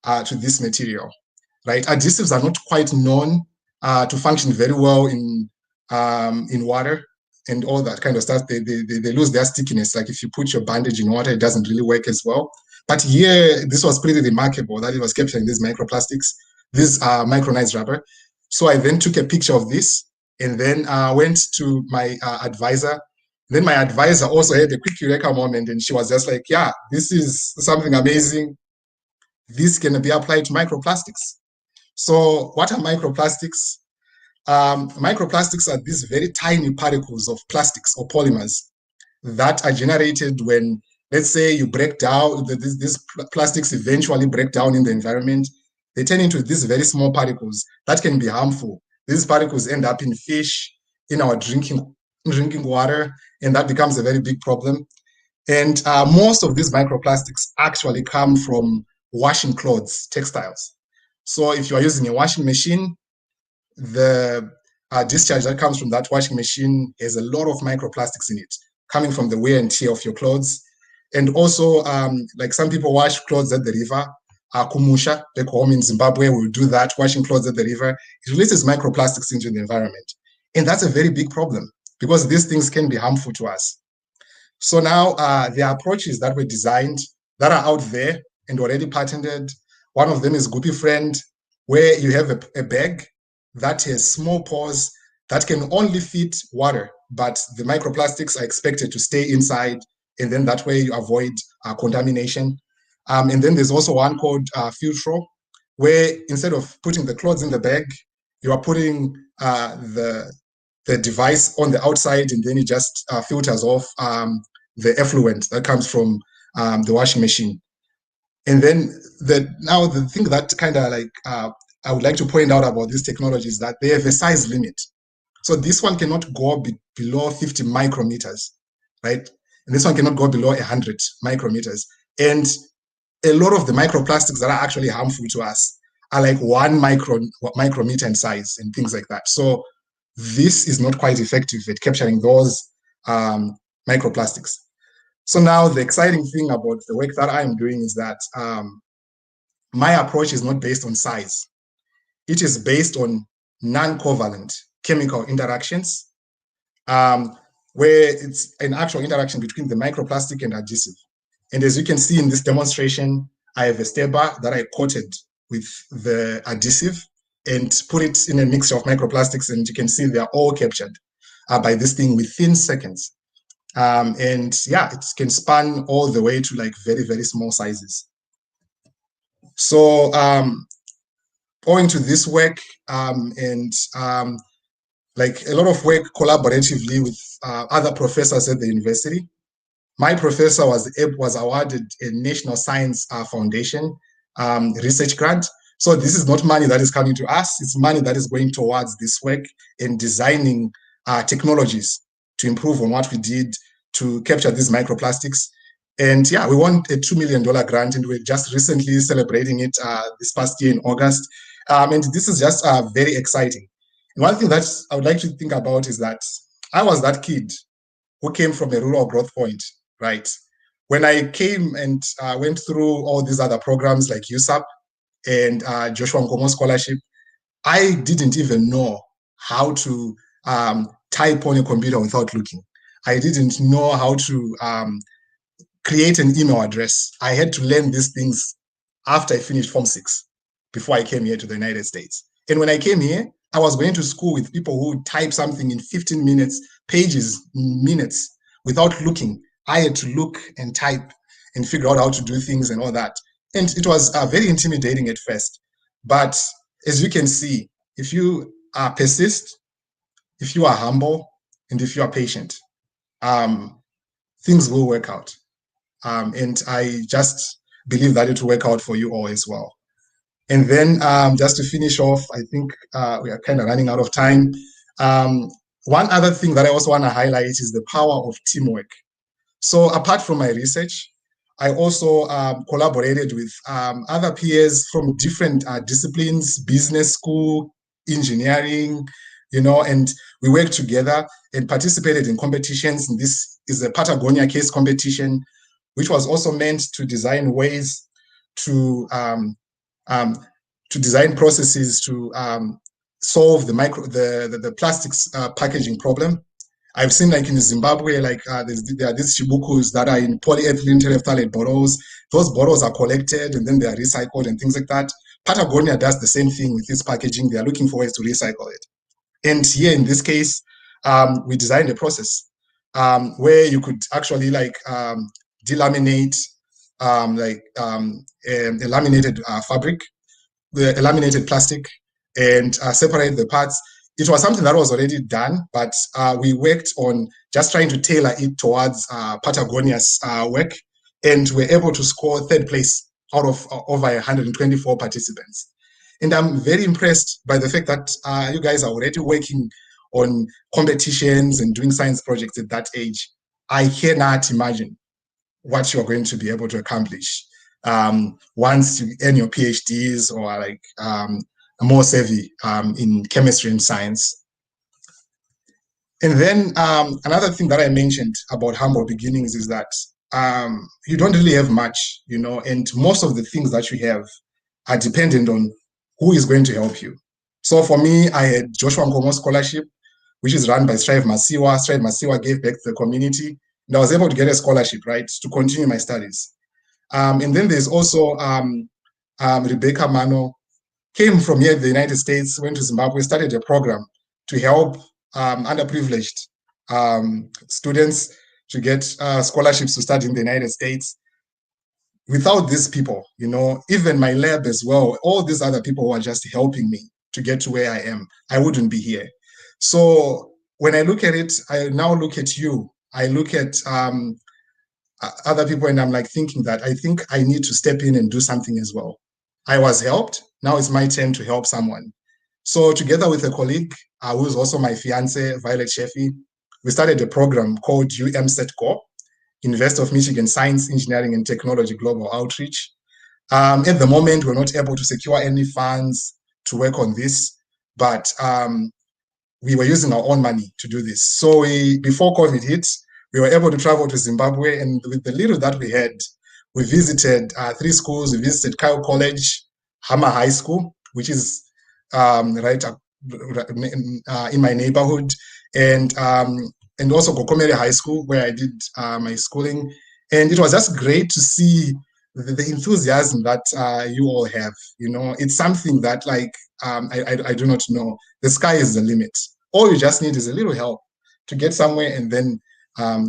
to this material, right? Adhesives are not quite known to function very well in water and all that kind of stuff. They lose their stickiness. Like if you put your bandage in water, it doesn't really work as well. But here, this was pretty remarkable that it was capturing these microplastics, this micronized rubber. So I then took a picture of this and then went to my advisor. Then my advisor also had a quick eureka moment, and she was just like, yeah, this is something amazing. This can be applied to microplastics. So what are microplastics? Microplastics are these very tiny particles of plastics or polymers that are generated when, let's say, you break down, these plastics eventually break down in the environment. They turn into these very small particles that can be harmful. These particles end up in fish, in our drinking water, and that becomes a very big problem. And most of these microplastics actually come from washing clothes, textiles. So if you are using a washing machine, the discharge that comes from that washing machine has a lot of microplastics in it, coming from the wear and tear of your clothes. And also, like some people wash clothes at the river, Kumusha, back home in Zimbabwe, we'll do that, washing clothes at the river. It releases microplastics into the environment. And that's a very big problem because these things can be harmful to us. So now there are approaches that were designed that are out there and already patented. One of them is Goopy Friend, where you have a bag that has small pores that can only fit water, but the microplastics are expected to stay inside, and then that way you avoid contamination. And then there's also one called Filtro, where instead of putting the clothes in the bag, you are putting the device on the outside, and then it just filters off the effluent that comes from the washing machine. And then the thing that kind of like I would like to point out about this technology is that they have a size limit. So this one cannot go below 50 micrometers, right? And this one cannot go below 100 micrometers. And a lot of the microplastics that are actually harmful to us are like 1 micrometer in size and things like that. So this is not quite effective at capturing those microplastics. So now the exciting thing about the work that I'm doing is that my approach is not based on size. It is based on non-covalent chemical interactions, where it's an actual interaction between the microplastic and adhesive. And as you can see in this demonstration, I have a stable that I coated with the adhesive and put it in a mixture of microplastics, and you can see they're all captured by this thing within seconds. And yeah, it can span all the way to like very, very small sizes. So owing to this work and like a lot of work collaboratively with other professors at the university, my professor was awarded a National Science Foundation research grant. So this is not money that is coming to us, it's money that is going towards this work in designing technologies to improve on what we did to capture these microplastics. And yeah, we won a $2 million grant, and we're just recently celebrating it this past year in August. And this is just very exciting. And one thing that I would like to think about is that I was that kid who came from a rural growth point, right? When I came and went through all these other programs like USAP and Joshua Nkomo Scholarship, I didn't even know how to type on a computer without looking. I didn't know how to create an email address. I had to learn these things after I finished Form 6, before I came here to the United States. And when I came here, I was going to school with people who type something in 15 minutes, pages, minutes, without looking. I had to look and type and figure out how to do things and all that. And it was very intimidating at first. But as you can see, if you persist, if you are humble, and if you are patient, things will work out. And I just believe that it will work out for you all as well. And then just to finish off, I think we are kind of running out of time. One other thing that I also want to highlight is the power of teamwork. So apart from my research, I also collaborated with other peers from different disciplines, business school, engineering, and we worked together and participated in competitions. And this is a Patagonia case competition, which was also meant to design ways to design processes to solve the plastics packaging problem. I've seen like in Zimbabwe, like there are these chibukus that are in polyethylene terephthalate bottles. Those bottles are collected and then they are recycled and things like that. Patagonia does the same thing with its packaging. They are looking for ways to recycle it. And here in this case, we designed a process where you could actually like delaminate a laminated fabric, the laminated plastic, and separate the parts. It was something that was already done, but we worked on just trying to tailor it towards Patagonia's work, and we're able to score 3rd place out of over 124 participants. And I'm very impressed by the fact that you guys are already working on competitions and doing science projects at that age. I cannot imagine what you're going to be able to accomplish once you earn your PhDs or like more savvy in chemistry and science. And then another thing that I mentioned about humble beginnings is that you don't really have much, and most of the things that you have are dependent on who is going to help you. So for me, I had Joshua Nkomo Scholarship, which is run by Strive Masiwa. Strive Masiwa gave back to the community, and I was able to get a scholarship, right, to continue my studies. And then there's also Rebecca Mano, came from here in the United States, went to Zimbabwe, started a program to help underprivileged students to get scholarships to study in the United States. Without these people, even my lab as well, all these other people who are just helping me to get to where I am, I wouldn't be here. So when I look at it, I now look at you, I look at other people, and I'm like thinking that I think I need to step in and do something as well. I was helped, now it's my turn to help someone. So together with a colleague, who is also my fiance, Violet Sheffy, we started a program called UMSET Go, University of Michigan Science, Engineering and Technology Global Outreach. At the moment, we're not able to secure any funds to work on this, but we were using our own money to do this. So before COVID hit, we were able to travel to Zimbabwe, and with the little that we had, we visited 3 schools. We visited Kyle College, Hammer High School, which is right in my neighborhood, and also Gokomere High School, where I did my schooling. And it was just great to see the enthusiasm that you all have. You know, it's something that, like, I do not know. The sky is the limit. All you just need is a little help to get somewhere, and then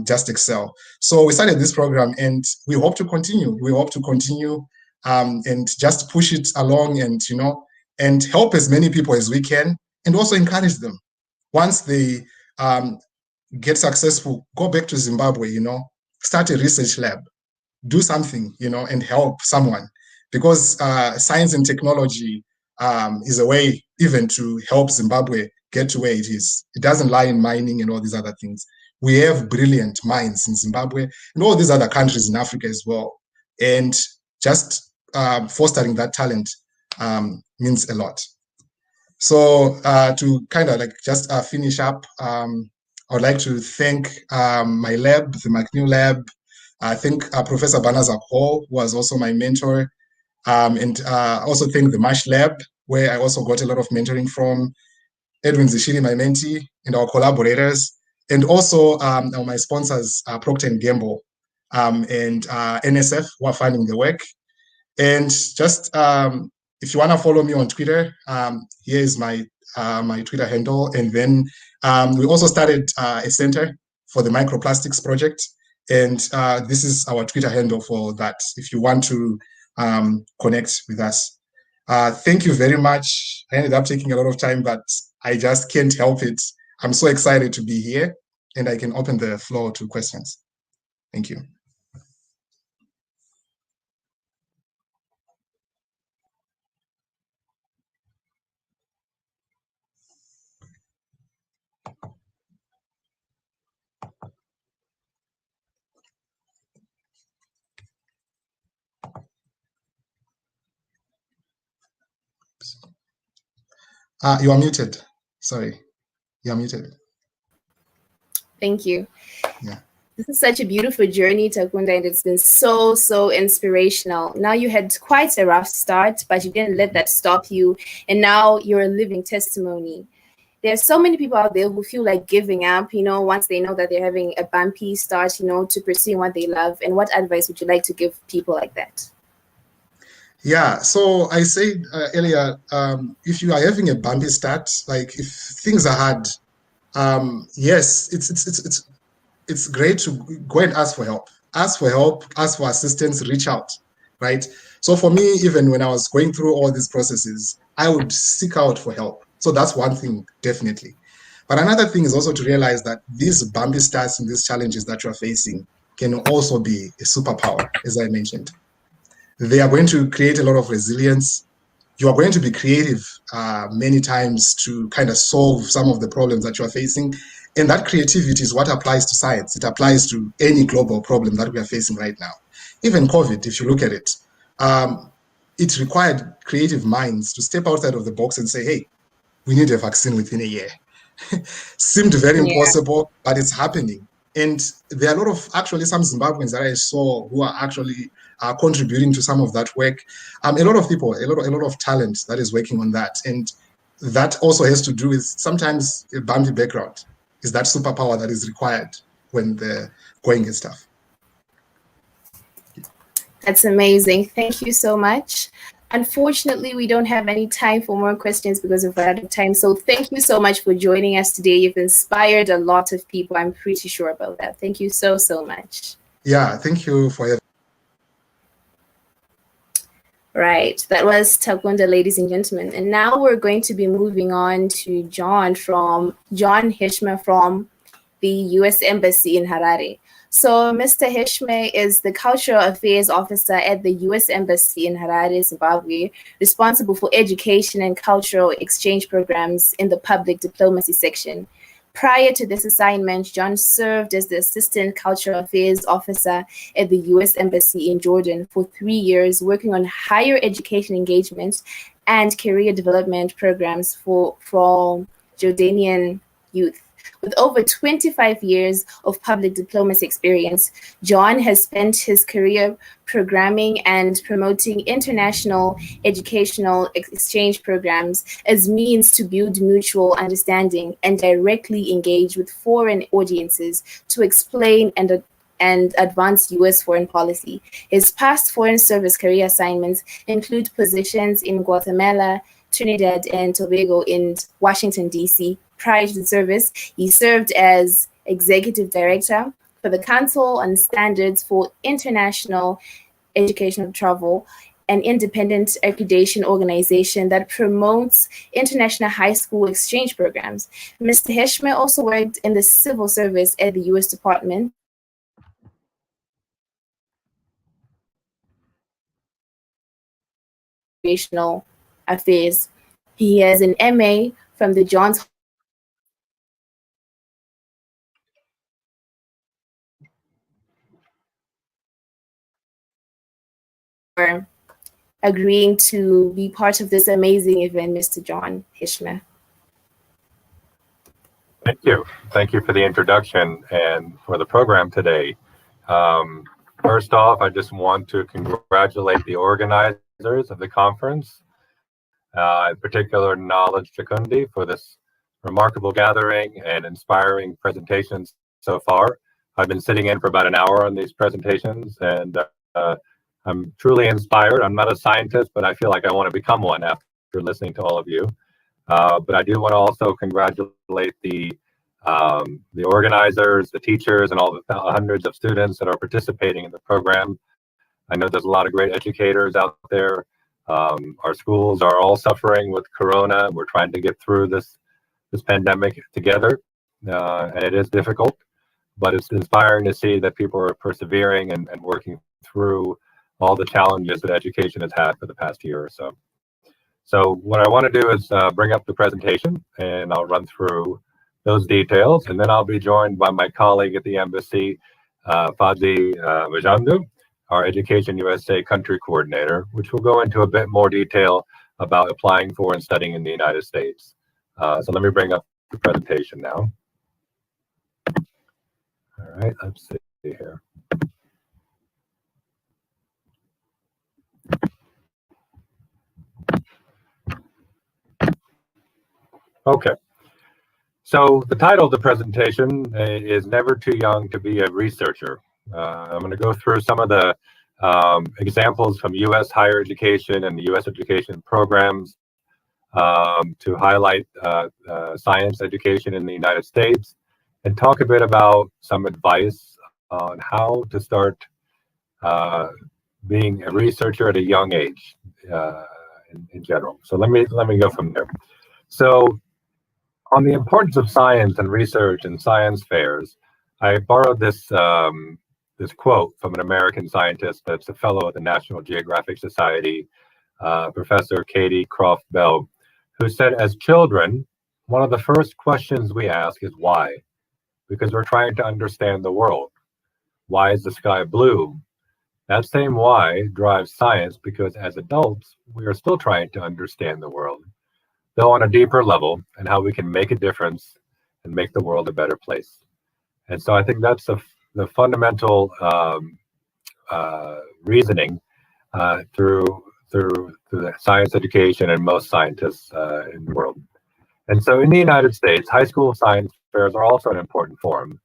just excel. So we started this program, and we hope to continue. We hope to continue and just push it along, and and help as many people as we can, and also encourage them. Once they get successful, go back to Zimbabwe. Start a research lab, do something, and help someone, because science and technology is a way even to help Zimbabwe get to where it is. It doesn't lie in mining and all these other things. We have brilliant minds in Zimbabwe and all these other countries in Africa as well. And just fostering that talent means a lot. So to kind of like just finish up, I would like to thank my lab, the McNeil Lab. I think Professor Banazak Hall was also my mentor. And also thank the MASH Lab, where I also got a lot of mentoring from Edwin Zishiri, my mentee, and our collaborators. And also my sponsors, Procter & Gamble and NSF, who are funding the work. And just if you want to follow me on Twitter, here is my Twitter handle. And then we also started a center for the microplastics project. And this is our Twitter handle for that, if you want to connect with us. Thank you very much. I ended up taking a lot of time, but I just can't help it. I'm so excited to be here, and I can open the floor to questions. Thank you. You are muted. Sorry, you are muted. Thank you. Yeah. This is such a beautiful journey, Takunda, and it's been so, so inspirational. Now you had quite a rough start, but you didn't let that stop you. And now you're a living testimony. There's so many people out there who feel like giving up, once they know that they're having a bumpy start, to pursue what they love. And what advice would you like to give people like that? Yeah, so I said earlier, if you are having a bumpy start, like if things are hard, yes, it's great to go and ask for help. Ask for help, ask for assistance, reach out, right? So for me, even when I was going through all these processes, I would seek out for help. So that's one thing, definitely. But another thing is also to realize that these bumpy starts and these challenges that you're facing can also be a superpower, as I mentioned. They are going to create a lot of resilience. You are going to be creative many times to kind of solve some of the problems that you are facing. And that creativity is what applies to science. It applies to any global problem that we are facing right now. Even COVID, if you look at it, it required creative minds to step outside of the box and say, hey, we need a vaccine within a year. Seemed very impossible, but it's happening. And there are a lot of, actually, some Zimbabweans that I saw who are actually contributing to some of that work. A lot of people, a lot of talent that is working on that. And that also has to do with sometimes a bumpy background. Is that superpower that is required when the going is tough. That's amazing. Thank you so much. Unfortunately, we don't have any time for more questions because of out of time. So thank you so much for joining us today. You've inspired a lot of people. I'm pretty sure about that. Thank you so, so much. Yeah, thank you for having. Right, that was Takunda, ladies and gentlemen. And now we're going to be moving on to John Hishma from the US Embassy in Harare. So Mr. Hishme is the Cultural Affairs Officer at the US Embassy in Harare, Zimbabwe, responsible for education and cultural exchange programs in the public diplomacy section. Prior to this assignment, John served as the Assistant Cultural Affairs Officer at the U.S. Embassy in Jordan for 3 years, working on higher education engagement and career development programs for Jordanian youth. With over 25 years of public diplomacy experience, John has spent his career programming and promoting international educational exchange programs as means to build mutual understanding and directly engage with foreign audiences to explain and advance U.S. foreign policy. His past foreign service career assignments include positions in Guatemala, Trinidad and Tobago, in Washington, D.C. Prior to the service, he served as Executive Director for the Council on Standards for International Educational Travel, an independent accreditation organization that promotes international high school exchange programs. Mr. Heshme also worked in the civil service at the U.S. Department of International Affairs. He has an MA from the Johns for agreeing to be part of this amazing event, Mr. John Hishma. Thank you. Thank you for the introduction and for the program today. First off, I just want to congratulate the organizers of the conference, in particular Knowledge Chakundi, for this remarkable gathering and inspiring presentations so far. I've been sitting in for about an hour on these presentations, and I'm truly inspired. I'm not a scientist, but I feel like I want to become one after listening to all of you. But I do want to also congratulate the organizers, the teachers, and all the hundreds of students that are participating in the program. I know there's a lot of great educators out there. Our schools are all suffering with Corona. We're trying to get through this pandemic together, and it is difficult, but it's inspiring to see that people are persevering and working through all the challenges that education has had for the past year or so. So what I want to do is bring up the presentation, and I'll run through those details, and then I'll be joined by my colleague at the embassy, Fadzi Vajandu, our EducationUSA country coordinator, which will go into a bit more detail about applying for and studying in the United States. So let me bring up the presentation now. All right, let's see here. Okay, so the title of the presentation is Never Too Young to Be a Researcher. I'm going to go through some of the examples from U.S. higher education and the U.S. education programs to highlight science education in the United States, and talk a bit about some advice on how to start being a researcher at a young age in general. So let me go from there. So on the importance of science and research and science fairs, I borrowed this this quote from an American scientist that's a fellow at the National Geographic Society, Professor Katie Croft Bell, who said, as children, one of the first questions we ask is why? Because we're trying to understand the world. Why is the sky blue? That same why drives science, because as adults, we are still trying to understand the world, though on a deeper level, and how we can make a difference and make the world a better place. And so I think that's the fundamental reasoning through the science education and most scientists in the world. And so in the United States, high school science fairs are also an important forum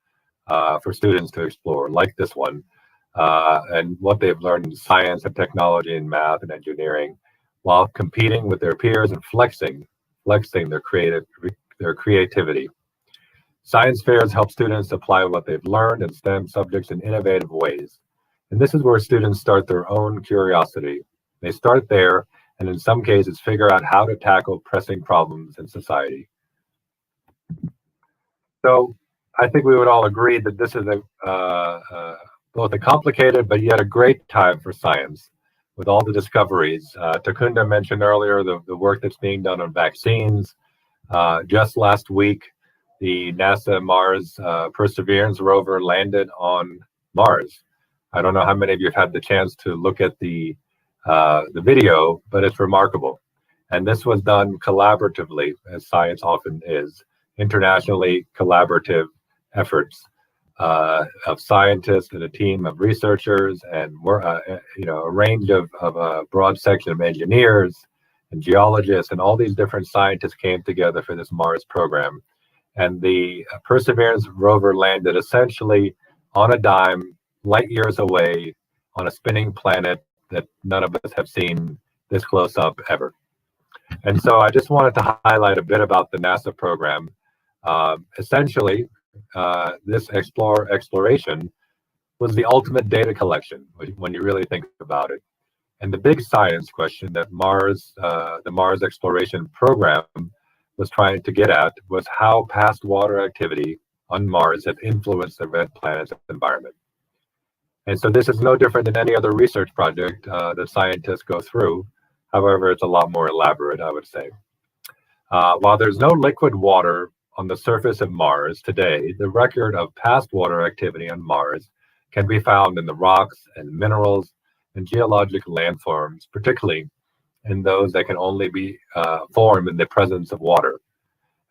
for students to explore, like this one, and what they've learned in science and technology and math and engineering, while competing with their peers and flexing their creativity. Science fairs help students apply what they've learned in STEM subjects in innovative ways. And this is where students start their own curiosity. They start there, and in some cases, figure out how to tackle pressing problems in society. So I think we would all agree that this is both a complicated but yet a great time for science, with all the discoveries. Takunda mentioned earlier the work that's being done on vaccines. Just last week, the NASA Mars Perseverance rover landed on Mars. I don't know how many of you have had the chance to look at the video, but it's remarkable. And this was done collaboratively, as science often is, internationally collaborative efforts of scientists and a team of researchers, and a range of a broad section of engineers and geologists, and all these different scientists came together for this Mars program. And the Perseverance rover landed essentially on a dime, light years away, on a spinning planet that none of us have seen this close up ever. And so I just wanted to highlight a bit about the NASA program. Essentially, this exploration was the ultimate data collection when you really think about it. And the big science question that the Mars exploration program was trying to get at was how past water activity on Mars has influenced the red planet's environment. And so this is no different than any other research project that scientists go through. However, it's a lot more elaborate, I would say. While there's no liquid water on the surface of Mars today, the record of past water activity on Mars can be found in the rocks and minerals and geologic landforms, particularly in those that can only be formed in the presence of water.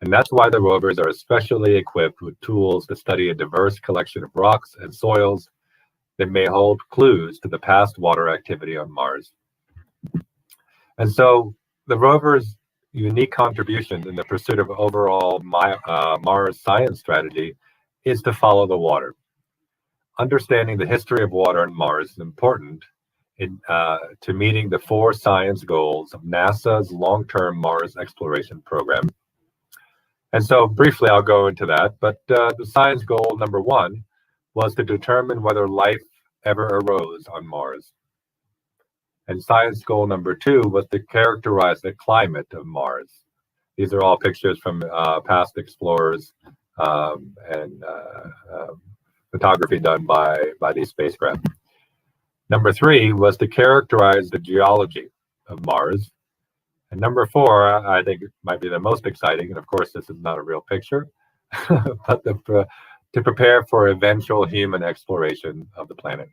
And that's why the rovers are especially equipped with tools to study a diverse collection of rocks and soils that may hold clues to the past water activity on Mars. And so the rover's unique contribution in the pursuit of overall Mars science strategy is to follow the water. Understanding the history of water on Mars is important to meeting the 4 science goals of NASA's long-term Mars exploration program. And so briefly, I'll go into that, but the science goal number 1 was to determine whether life ever arose on Mars. And science goal number 2 was to characterize the climate of Mars. These are all pictures from past explorers and photography done by these spacecraft. Number 3 was to characterize the geology of Mars. And number 4, I think it might be the most exciting, and of course this is not a real picture, but to prepare for eventual human exploration of the planet.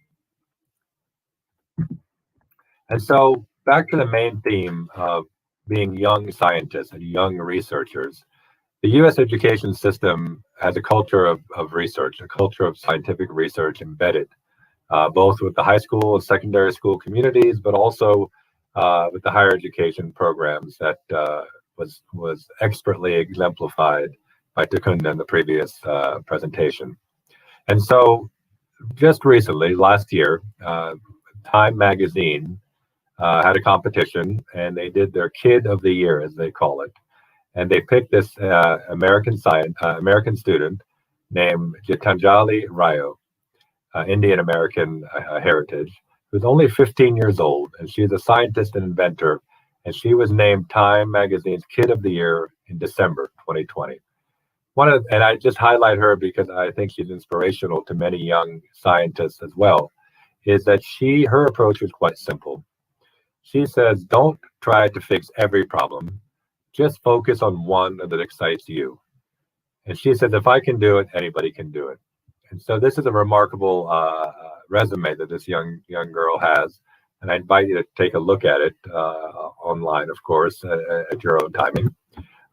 And so back to the main theme of being young scientists and young researchers, the U.S. education system has a culture of research, a culture of scientific research embedded, both with the high school and secondary school communities, but also with the higher education programs that was expertly exemplified by Takunda in the previous presentation. And so just recently, last year, Time magazine had a competition, and they did their Kid of the Year, as they call it. And they picked this American student named Gitanjali Rao, Indian American heritage, who's only 15 years old, and she's a scientist and inventor, and she was named Time magazine's Kid of the Year in December 2020. And I just highlight her because I think she's inspirational to many young scientists as well, is that her approach is quite simple. She says, don't try to fix every problem, just focus on one that excites you. And she says, if I can do it, anybody can do it. And so this is a remarkable resume that this young girl has. And I invite you to take a look at it online, of course, at your own timing.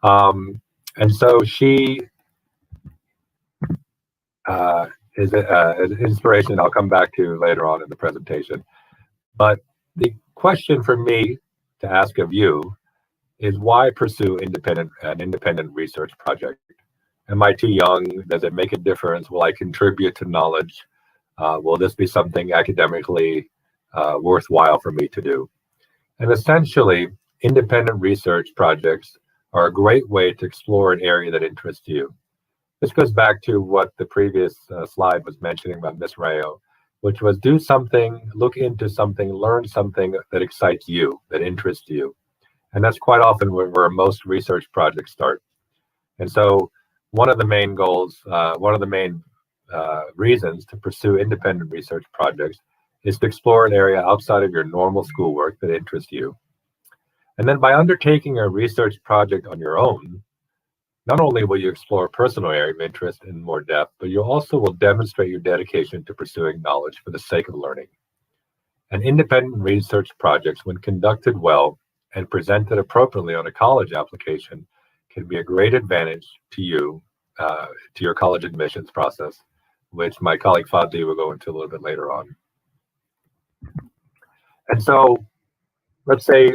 And so she is an inspiration I'll come back to later on in the presentation. But the question for me to ask of you is, why pursue an independent research project? Am I too young? Does it make a difference? Will I contribute to knowledge? Will this be something academically worthwhile for me to do? And essentially, independent research projects are a great way to explore an area that interests you. This goes back to what the previous slide was mentioning about Ms. Rao, which was do something, look into something, learn something that excites you, that interests you. And that's quite often where most research projects start. And so one of the main goals, one of the main reasons to pursue independent research projects is to explore an area outside of your normal schoolwork that interests you. And then by undertaking a research project on your own, Not only will you explore a personal area of interest in more depth, but you also will demonstrate your dedication to pursuing knowledge for the sake of learning. And independent research projects, when conducted well and presented appropriately on a college application, can be a great advantage to you, to your college admissions process, which my colleague Fadli will go into a little bit later on. And so, let's say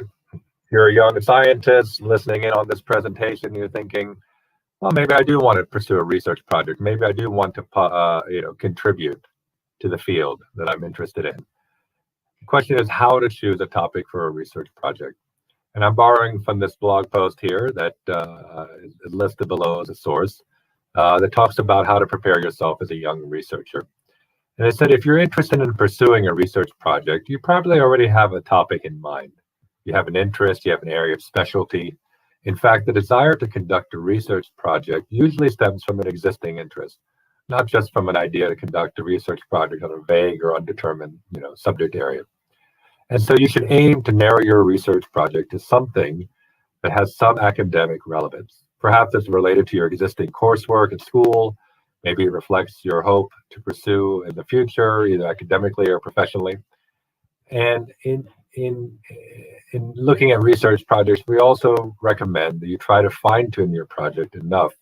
you're a young scientist listening in on this presentation, you're thinking, well, maybe I do want to pursue a research project. Maybe I do want to contribute to the field that I'm interested in. The question is how to choose a topic for a research project. And I'm borrowing from this blog post here that is listed below as a source that talks about how to prepare yourself as a young researcher. And it said, if you're interested in pursuing a research project, you probably already have a topic in mind. You have an interest, you have an area of specialty. In fact, the desire to conduct a research project usually stems from an existing interest, not just from an idea to conduct a research project on a vague or undetermined, subject area. And so you should aim to narrow your research project to something that has some academic relevance. Perhaps it's related to your existing coursework at school. Maybe it reflects your hope to pursue in the future, either academically or professionally. And in looking at research projects, we also recommend that you try to fine-tune your project enough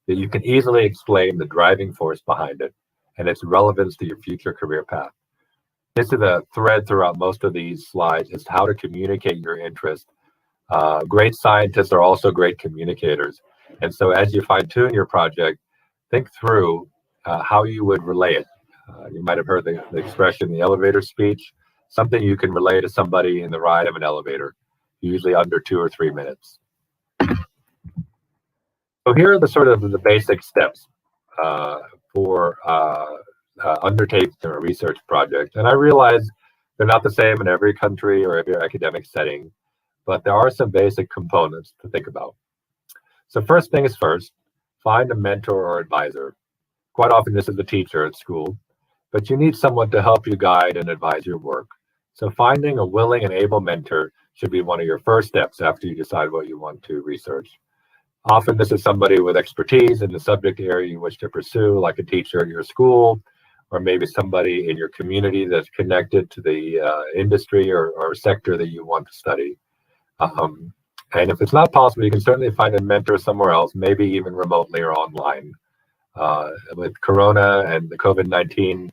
that you can easily explain the driving force behind it and its relevance to your future career path. This is a thread throughout most of these slides, is how to communicate your interest. Great scientists are also great communicators. And so as you fine-tune your project, think through how you would relay it. You might have heard the expression, the elevator speech, something you can relay to somebody in the ride of an elevator, usually under 2 or 3 minutes. So here are the basic steps for undertaking a research project. And I realize they're not the same in every country or every academic setting, but there are some basic components to think about. So first thing is first, find a mentor or advisor. Quite often this is a teacher at school, but you need someone to help you guide and advise your work. So finding a willing and able mentor should be one of your first steps after you decide what you want to research. Often this is somebody with expertise in the subject area you wish to pursue, like a teacher at your school, or maybe somebody in your community that's connected to the industry or sector that you want to study. And if it's not possible, you can certainly find a mentor somewhere else, maybe even remotely or online. With Corona and the COVID-19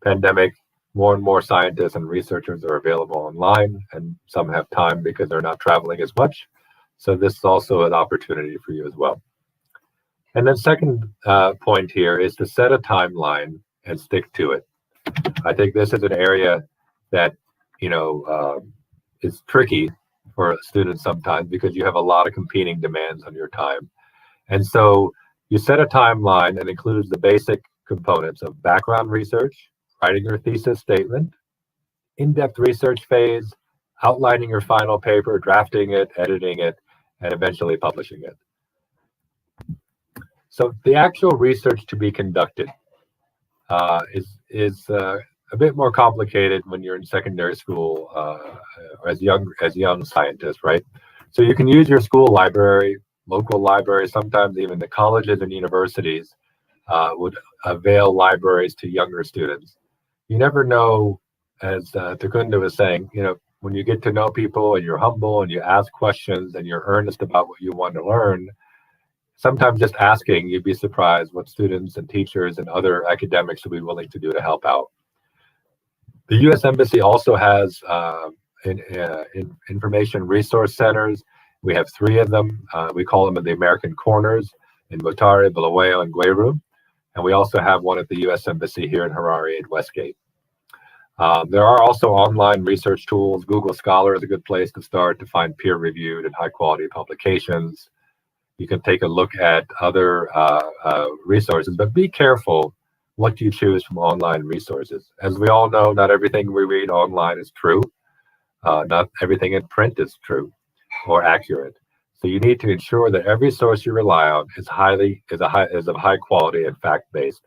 pandemic, more and more scientists and researchers are available online, and some have time because they're not traveling as much. So this is also an opportunity for you as well. And then second point here is to set a timeline and stick to it. I think this is an area that, is tricky for students sometimes because you have a lot of competing demands on your time. And so you set a timeline that includes the basic components of background research, writing your thesis statement, in-depth research phase, outlining your final paper, drafting it, editing it, and eventually publishing it. So the actual research to be conducted is a bit more complicated when you're in secondary school or as young scientists, right? So you can use your school library, local library, sometimes even the colleges and universities would avail libraries to younger students. You never know, as Takunda was saying, when you get to know people and you're humble and you ask questions and you're earnest about what you want to learn, sometimes just asking, you'd be surprised what students and teachers and other academics will be willing to do to help out. The U.S. Embassy also has information resource centers. We have 3 of them. We call them the American Corners in Mutare, Bulawayo, and Gweru. And we also have one at the U.S. Embassy here in Harare at Westgate. There are also online research tools. Google Scholar is a good place to start to find peer-reviewed and high-quality publications. You can take a look at other resources, but be careful what you choose from online resources. As we all know, not everything we read online is true. Not everything in print is true or accurate. So you need to ensure that every source you rely on is of high quality and fact-based.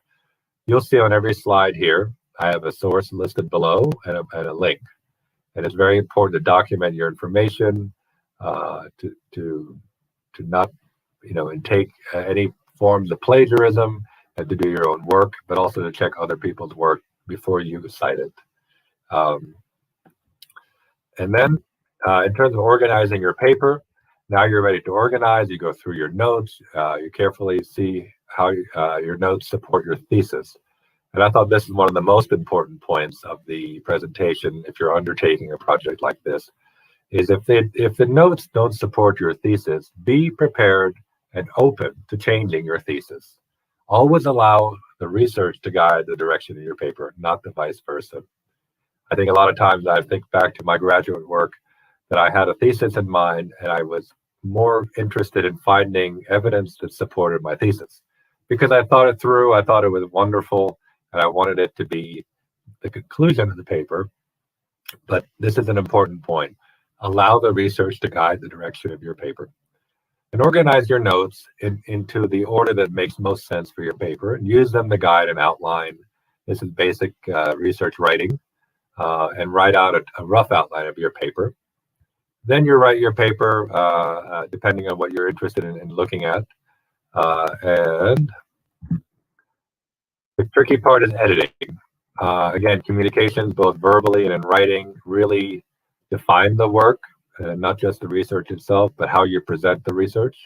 You'll see on every slide here, I have a source listed below and a link. And it's very important to document your information, to not and take any forms of plagiarism, and to do your own work, but also to check other people's work before you cite it. And then in terms of organizing your paper, now you're ready to organize. You go through your notes. You carefully see how your notes support your thesis. And I thought this is one of the most important points of the presentation if you're undertaking a project like this, is if the notes don't support your thesis, be prepared and open to changing your thesis. Always allow the research to guide the direction of your paper, not the vice versa. I think a lot of times I think back to my graduate work that I had a thesis in mind and I was more interested in finding evidence that supported my thesis because I thought it through, I thought it was wonderful, and I wanted it to be the conclusion of the paper. But this is an important point. Allow the research to guide the direction of your paper. And organize your notes into the order that makes most sense for your paper and use them to guide and outline. This is basic research writing. And write out a rough outline of your paper. Then you write your paper depending on what you're interested in looking at. And the tricky part is editing. Again, communications, both verbally and in writing, really define the work, not just the research itself, but how you present the research.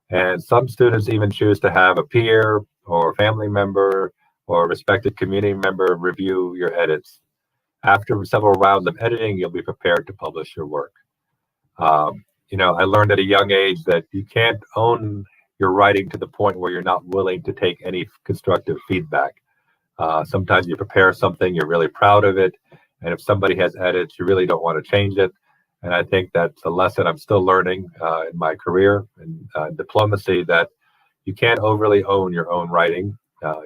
And some students even choose to have a peer or family member or a respected community member review your edits. After several rounds of editing, you'll be prepared to publish your work. I learned at a young age that you can't own your writing to the point where you're not willing to take any constructive feedback. Sometimes you prepare something, you're really proud of it, and if somebody has edits, you really don't want to change it. And I think that's a lesson I'm still learning in my career in diplomacy, that you can't overly own your own writing.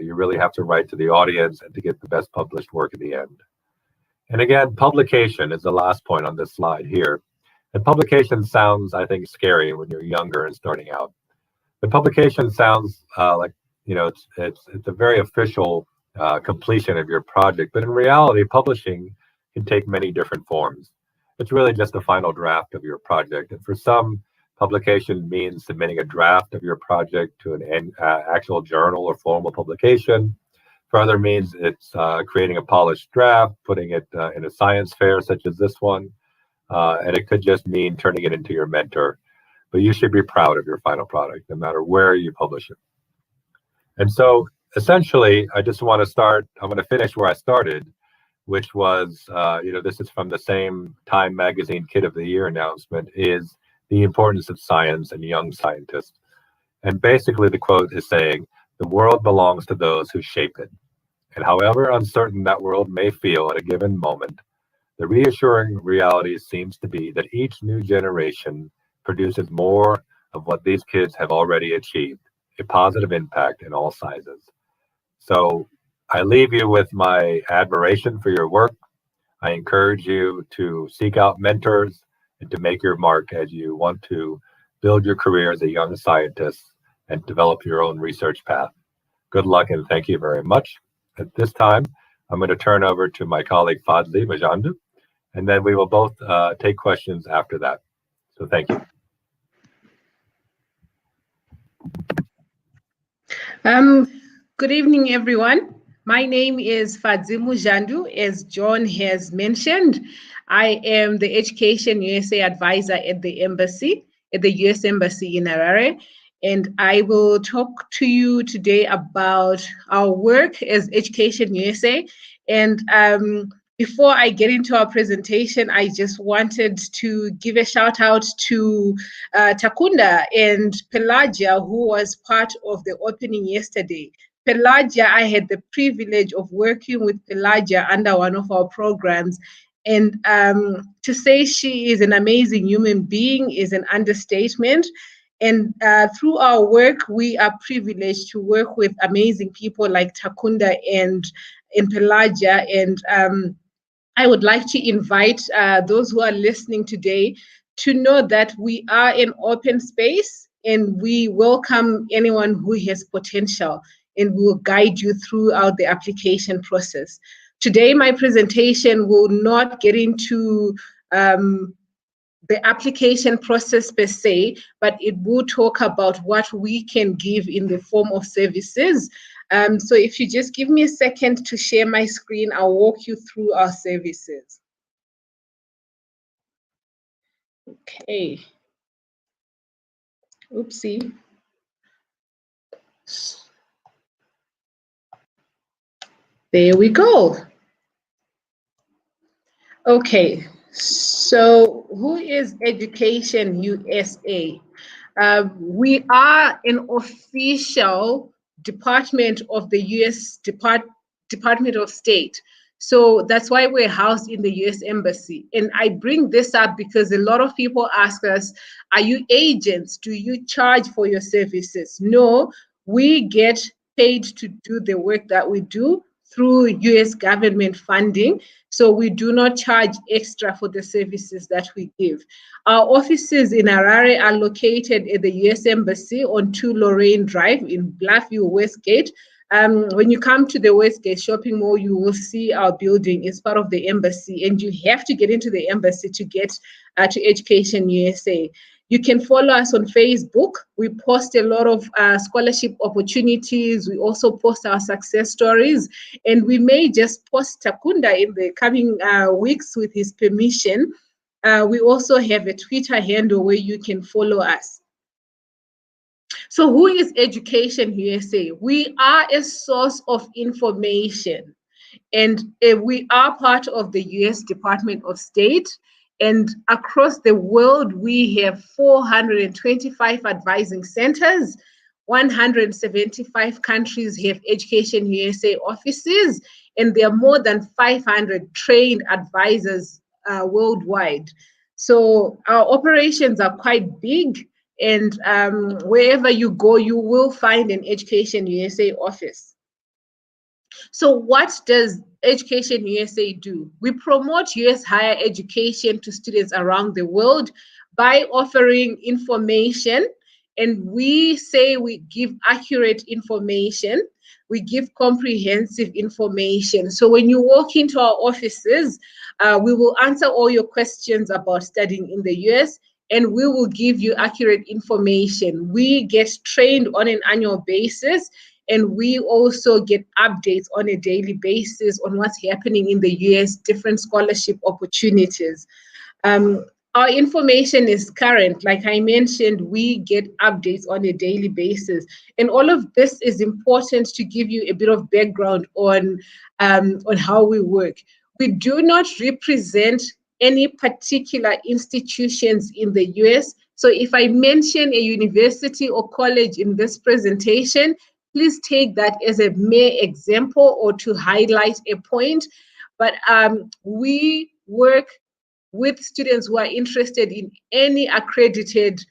You really have to write to the audience and to get the best published work at the end. And again, publication is the last point on this slide here. And publication sounds, I think, scary when you're younger and starting out. But publication sounds like, it's a very official completion of your project. But in reality, publishing can take many different forms. It's really just a final draft of your project. And for some, publication means submitting a draft of your project to an actual journal or formal publication. For other means, it's creating a polished draft, putting it in a science fair such as this one. And it could just mean turning it into your mentor. But you should be proud of your final product, no matter where you publish it. And so essentially, I just want to start, I'm going to finish where I started, which was, this is from the same Time Magazine Kid of the Year announcement, is the importance of science and young scientists. And basically the quote is saying, "The world belongs to those who shape it. And however uncertain that world may feel at a given moment, the reassuring reality seems to be that each new generation produces more of what these kids have already achieved, a positive impact in all sizes." So I leave you with my admiration for your work. I encourage you to seek out mentors and to make your mark as you want to build your career as a young scientist and develop your own research path. Good luck and thank you very much. At this time, I'm going to turn over to my colleague Fadzi Majandu, and then we will both take questions after that. So thank you. Good evening, everyone. My name is Fadzimu Jandu. As John has mentioned, I am the Education USA advisor at the embassy, at the US Embassy in Harare. And I will talk to you today about our work as Education USA. And before I get into our presentation, I just wanted to give a shout out to Takunda and Pelagia, who was part of the opening yesterday. Pelagia, I had the privilege of working with Pelagia under one of our programs. And to say she is an amazing human being is an understatement. And through our work, we are privileged to work with amazing people like Takunda and Pelagia. And I would like to invite those who are listening today to know that we are an open space and we welcome anyone who has potential, and we will guide you throughout the application process. Today, my presentation will not get into the application process per se, but it will talk about what we can give in the form of services. So if you just give me a second to share my screen, I'll walk you through our services. Okay. Oopsie. There we go. Okay, so who is EducationUSA? We are an official department of the U.S. Department of State. So that's why we're housed in the U.S. Embassy. And I bring this up because a lot of people ask us, are you agents? Do you charge for your services? No, we get paid to do the work that we do through U.S. government funding. So we do not charge extra for the services that we give. Our offices in Harare are located at the U.S. Embassy on 2 Lorraine Drive in Bluffview, Westgate. When you come to the Westgate shopping mall, you will see our building. It's part of the embassy, and you have to get into the embassy to get to Education USA. You can follow us on Facebook. We post a lot of scholarship opportunities. We also post our success stories, and we may just post Takunda in the coming weeks with his permission. We also have a Twitter handle where you can follow us. So who is Education USA? We are a source of information, and we are part of the U.S. Department of State. And across the world, we have 425 advising centers. 175 countries have Education USA offices, and there are more than 500 trained advisors worldwide. So our operations are quite big, and wherever you go, you will find an Education USA office. So what does Education USA do? We promote US higher education to students around the world by offering information, and we say we give accurate information. We give comprehensive information. So when you walk into our offices, we will answer all your questions about studying in the US, and we will give you accurate information. We get trained on an annual basis, and we also get updates on a daily basis on what's happening in the US, different scholarship opportunities. Our information is current. Like I mentioned, we get updates on a daily basis. And all of this is important to give you a bit of background on how we work. We do not represent any particular institutions in the US. So if I mention a university or college in this presentation, please take that as a mere example or to highlight a point. But we work with students who are interested in any accredited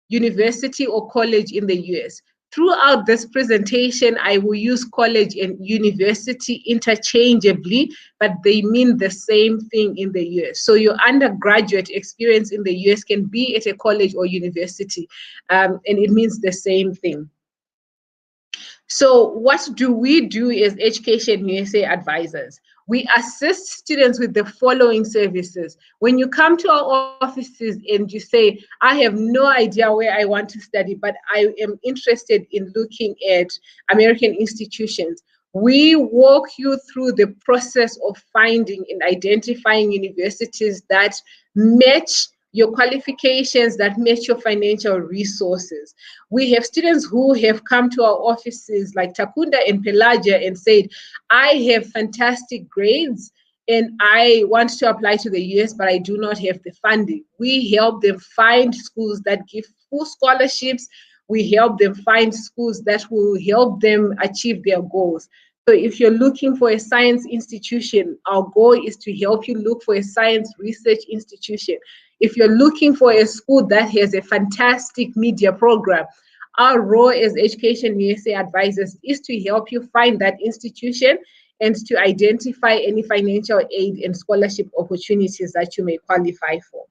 university or college in the US. Throughout this presentation, I will use college and university interchangeably, but they mean the same thing in the US. So your undergraduate experience in the US can be at a college or university, and it means the same thing. So what do we do as Education USA advisors? We assist students with the following services. When you come to our offices and you say, I have no idea where I want to study, but I am interested in looking at American institutions, we walk you through the process of finding and identifying universities that match your qualifications, that match your financial resources. We have students who have come to our offices like Takunda and Pelagia and said, I have fantastic grades and I want to apply to the US, but I do not have the funding. We help them find schools that give full scholarships. We help them find schools that will help them achieve their goals. So if you're looking for a science institution, our goal is to help you look for a science research institution. If you're looking for a school that has a fantastic media program, our role as Education USA advisors is to help you find that institution and to identify any financial aid and scholarship opportunities that you may qualify for.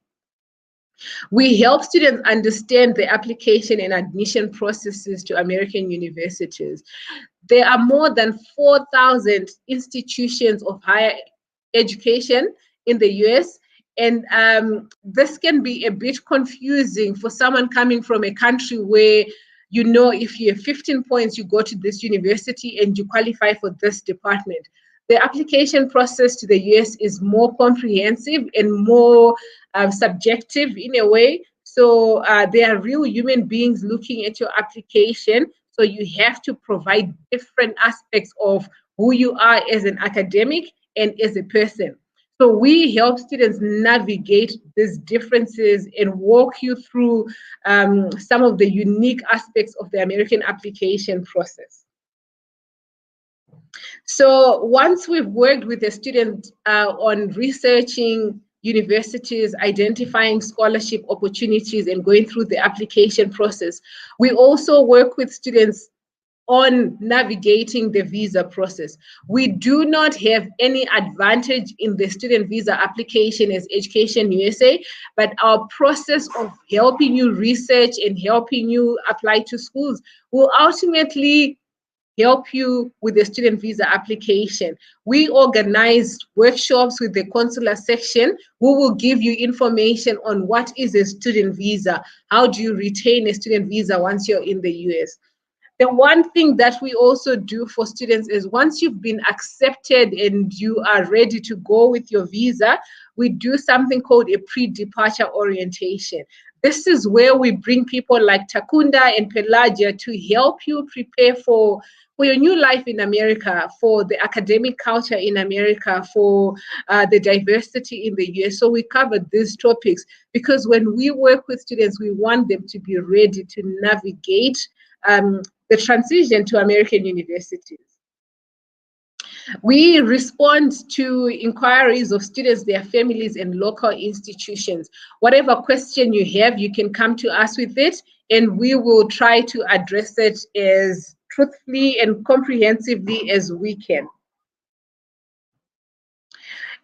We help students understand the application and admission processes to American universities. There are more than 4,000 institutions of higher education in the US, And this can be a bit confusing for someone coming from a country where, you know, if you have 15 points, you go to this university and you qualify for this department. The application process to the US is more comprehensive and more subjective in a way. So there are real human beings looking at your application. So you have to provide different aspects of who you are as an academic and as a person. So we help students navigate these differences and walk you through some of the unique aspects of the American application process. So once we've worked with the student on researching universities, identifying scholarship opportunities, and going through the application process, we also work with students on navigating the visa process. We do not have any advantage in the student visa application as Education USA, but our process of helping you research and helping you apply to schools will ultimately help you with the student visa application. We organized workshops with the consular section who will give you information on what is a student visa, how do you retain a student visa once you're in the US. The one thing that we also do for students is once you've been accepted and you are ready to go with your visa, we do something called a pre-departure orientation. This is where we bring people like Takunda and Pelagia to help you prepare for your new life in America, for the academic culture in America, for the diversity in the US. So we covered these topics because when we work with students, we want them to be ready to navigate the transition to American universities. We respond to inquiries of students, their families, and local institutions. Whatever question you have, you can come to us with it, and we will try to address it as truthfully and comprehensively as we can.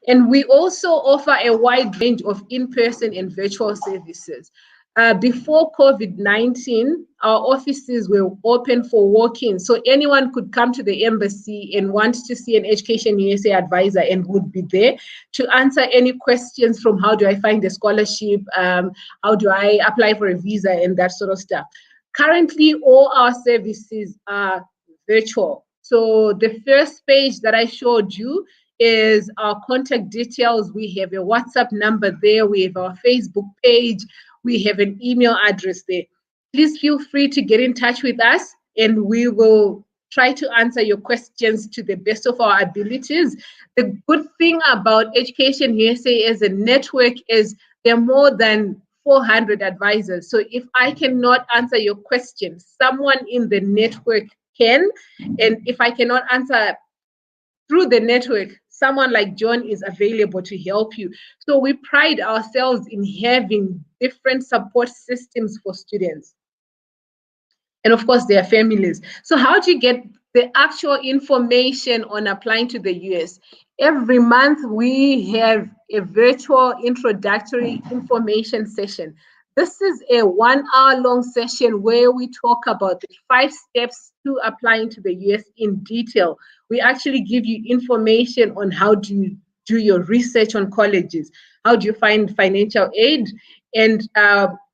And we also offer a wide range of in-person and virtual services. Before COVID-19, our offices were open for walk-in. So anyone could come to the embassy and want to see an Education USA advisor and would be there to answer any questions from how do I find a scholarship, how do I apply for a visa, and that sort of stuff. Currently, all our services are virtual. So the first page that I showed you is our contact details. We have a WhatsApp number there. We have our Facebook page. We have an email address there. Please feel free to get in touch with us and we will try to answer your questions to the best of our abilities. The good thing about Education USA as a network is there are more than 400 advisors. So if I cannot answer your question, someone in the network can. And if I cannot answer through the network, someone like John is available to help you. So we pride ourselves in having different support systems for students. And of course, their families. So how do you get the actual information on applying to the US? Every month, we have a virtual introductory information session. This is a 1 hour long session where we talk about the 5 steps to applying to the US in detail. We actually give you information on how do you do your research on colleges, how do you find financial aid, and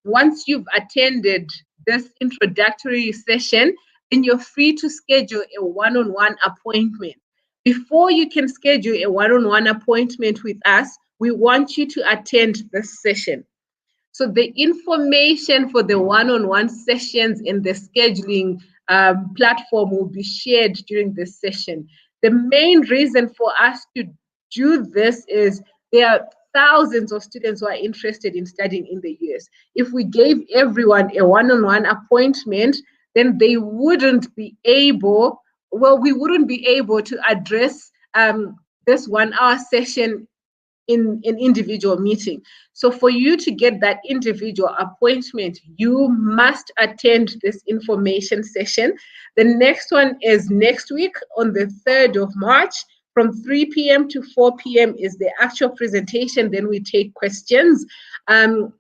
once you've attended this introductory session, then you're free to schedule a one-on-one appointment. Before you can schedule a one-on-one appointment with us, we want you to attend this session. So the information for the one-on-one sessions and the scheduling platform will be shared during this session. The main reason for us to do this is there are thousands of students who are interested in studying in the US. If we gave everyone a one-on-one appointment, then they wouldn't be able, we wouldn't be able to address this 1 hour session in an individual meeting. So for you to get that individual appointment, you must attend this information session. The next one is next week on the 3rd of March. From 3 p.m. to 4 p.m. is the actual presentation. Then we take questions. The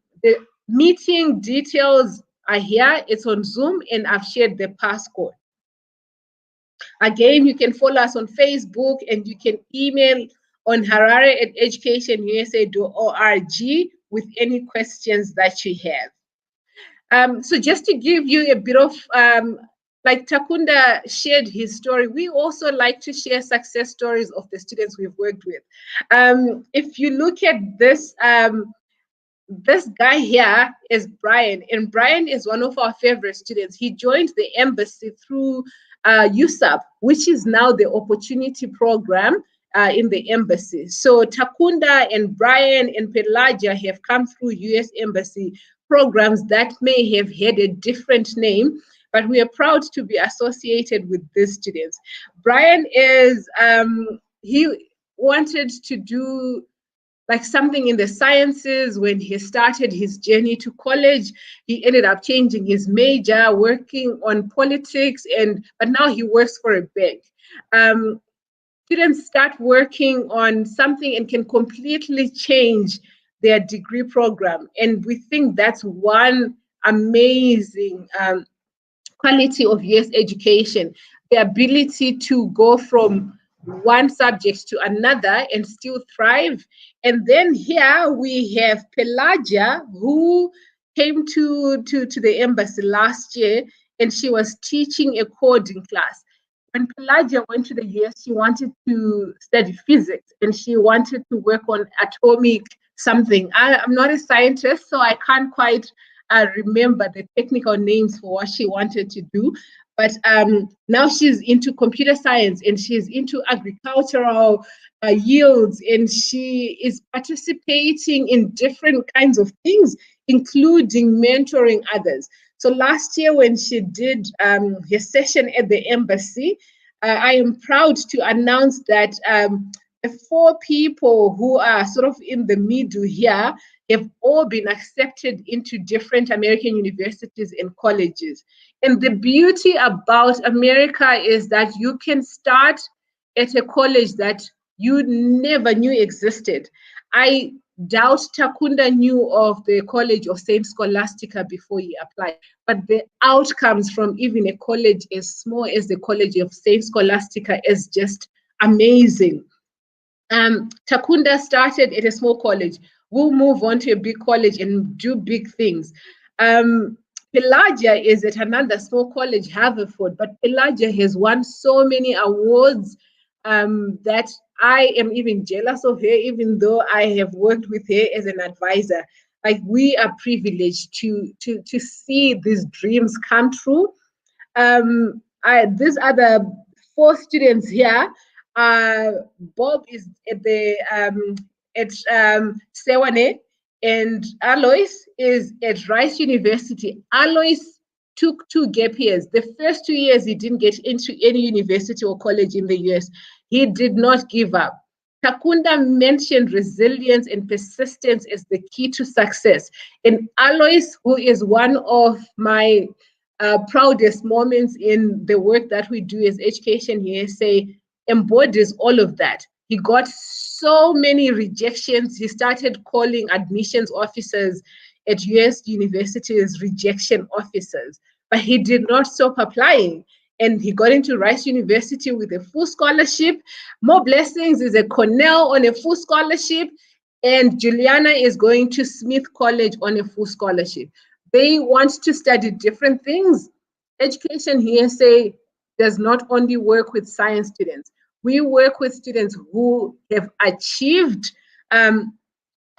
meeting details are here. It's on Zoom, and I've shared the passcode. Again, you can follow us on Facebook, and you can email on Harare at educationusa.org with any questions that you have. So just to give you a bit of, like Takunda shared his story, we also like to share success stories of the students we've worked with. If you look at this, this guy here is Brian, and Brian is one of our favorite students. He joined the embassy through USAP, which is now the opportunity program in the embassy. So Takunda and Brian and Pelagia have come through US Embassy programs that may have had a different name, but we are proud to be associated with these students. Brian is, he wanted to do like something in the sciences. When he started his journey to college, he ended up changing his major, working on politics, but now he works for a bank. Students start working on something and can completely change their degree program. And we think that's one amazing quality of US education, the ability to go from one subject to another and still thrive. And then here we have Pelagia, who came to the embassy last year, and she was teaching a coding class. When Pelagia went to the US, she wanted to study physics and she wanted to work on atomic something. I'm not a scientist, so I can't quite remember the technical names for what she wanted to do. But now she's into computer science and she's into agricultural yields, and she is participating in different kinds of things, including mentoring others. So last year when she did her session at the embassy, I am proud to announce that the 4 people who are sort of in the middle here have all been accepted into different American universities and colleges. And the beauty about America is that you can start at a college that you never knew existed. I doubt Takunda knew of the College of Saint Scholastica before he applied, but the outcomes from even a college as small as the College of Saint Scholastica is just amazing. Takunda started at a small college. We'll move on to a big college and do big things. Pelagia is at another small college, Haverford, but Pelagia has won so many awards that I am even jealous of her, even though I have worked with her as an advisor. Like, we are privileged to see these dreams come true. These are the 4 students here. Bob is at the Sewane, and Alois is at Rice University. Alois took 2 gap years. The first 2 years, he didn't get into any university or college in the US. He did not give up. Takunda mentioned resilience and persistence as the key to success. And Alois, who is one of my proudest moments in the work that we do as EducationUSA, embodies all of that. He got so many rejections. He started calling admissions officers at US universities rejection officers, but he did not stop applying. And he got into Rice University with a full scholarship. More blessings is at Cornell on a full scholarship, and Juliana is going to Smith College on a full scholarship. They want to study different things. EducationUSA does not only work with science students. We work with students who have achieved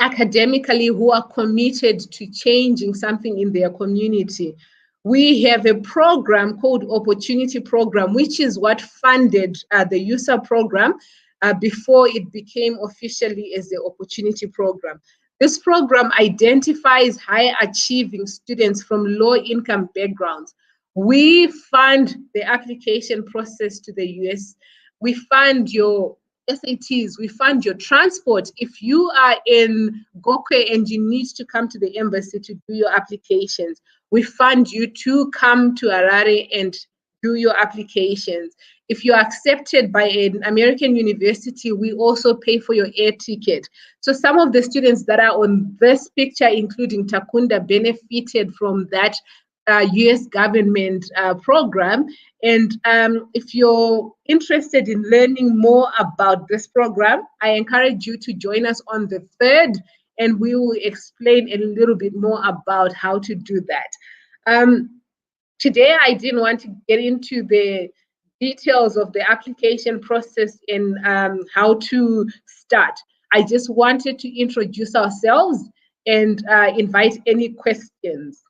academically, who are committed to changing something in their community. We have a program called Opportunity Program, which is what funded the USA program before it became officially as the Opportunity Program. This program identifies high achieving students from low income backgrounds. We fund the application process to the US. We fund your SATs, we fund your transport. If you are in Gokwe and you need to come to the embassy to do your applications, we fund you to come to Harare and do your applications. If you're accepted by an American university, we also pay for your air ticket. So some of the students that are on this picture, including Takunda, benefited from that US government program. And if you're interested in learning more about this program, I encourage you to join us on the 3rd, and we will explain a little bit more about how to do that. Today, I didn't want to get into the details of the application process and how to start. I just wanted to introduce ourselves and invite any questions.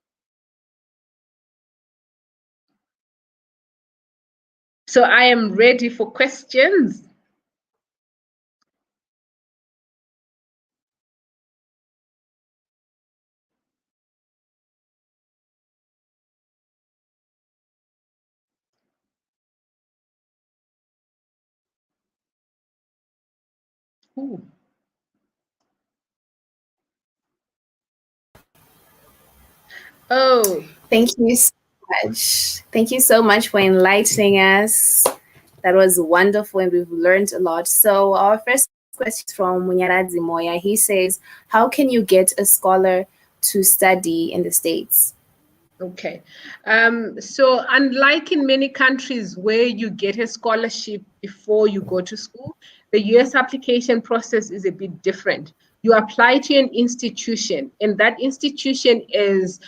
So I am ready for questions. Ooh. Oh, Thank you so much. Thank you so much for enlightening us. That was wonderful, and we've learned a lot. So our first question is from Nyaradzo Moya. He says, how can you get a scholar to study in the States? okay. So unlike in many countries where you get a scholarship before you go to school, the US application process is a bit different. You apply to an institution, and that institution is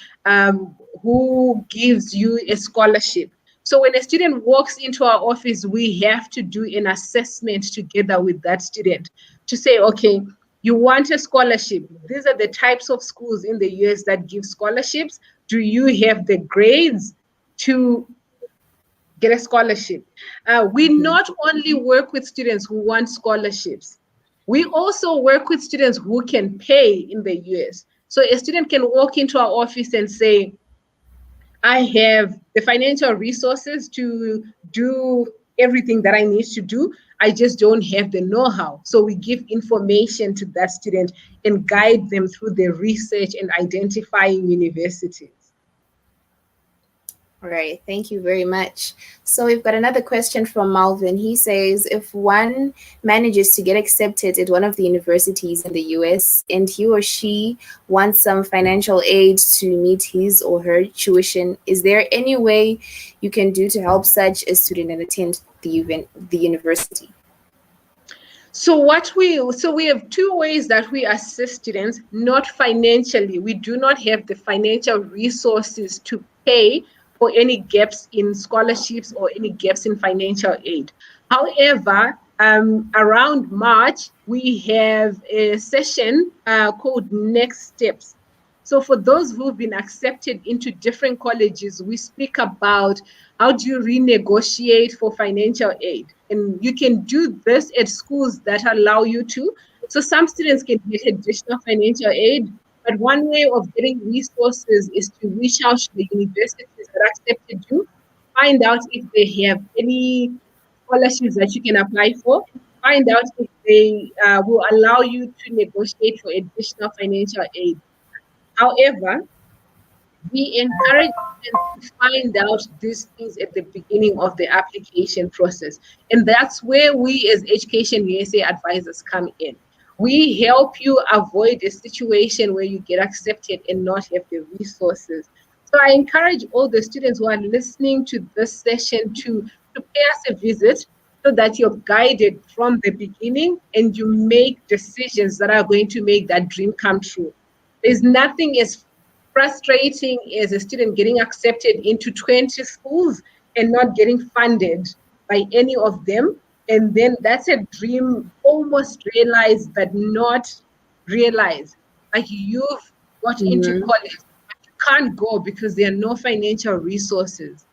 who gives you a scholarship. So when a student walks into our office, we have to do an assessment together with that student to say, okay, you want a scholarship. These are the types of schools in the US that give scholarships. Do you have the grades to get a scholarship? We not only work with students who want scholarships, we also work with students who can pay in the US. So a student can walk into our office and say, I have the financial resources to do everything that I need to do. I just don't have the know-how. So we give information to that student and guide them through the research and identifying universities. All right, thank you very much. So we've got another question from Malvin. He says, if one manages to get accepted at one of the universities in the US and he or she wants some financial aid to meet his or her tuition, is there any way you can do to help such a student and attend the university? So we have two ways that we assist students, not financially. We do not have the financial resources to pay for any gaps in scholarships or any gaps in financial aid. However, around March, we have a session called Next Steps. So for those who've been accepted into different colleges, we speak about how do you renegotiate for financial aid. And you can do this at schools that allow you to. So some students can get additional financial aid, but one way of getting resources is to reach out to the universities that accepted you, find out if they have any scholarships that you can apply for, find out if they will allow you to negotiate for additional financial aid. However, we encourage them to find out these things at the beginning of the application process. And that's where we as Education USA advisors come in. We help you avoid a situation where you get accepted and not have the resources. So I encourage all the students who are listening to this session to pay us a visit so that you're guided from the beginning and you make decisions that are going to make that dream come true. There's nothing as frustrating as a student getting accepted into 20 schools and not getting funded by any of them. And then that's a dream almost realized, but not realized. Like you've got into college, but you can't go because there are no financial resources.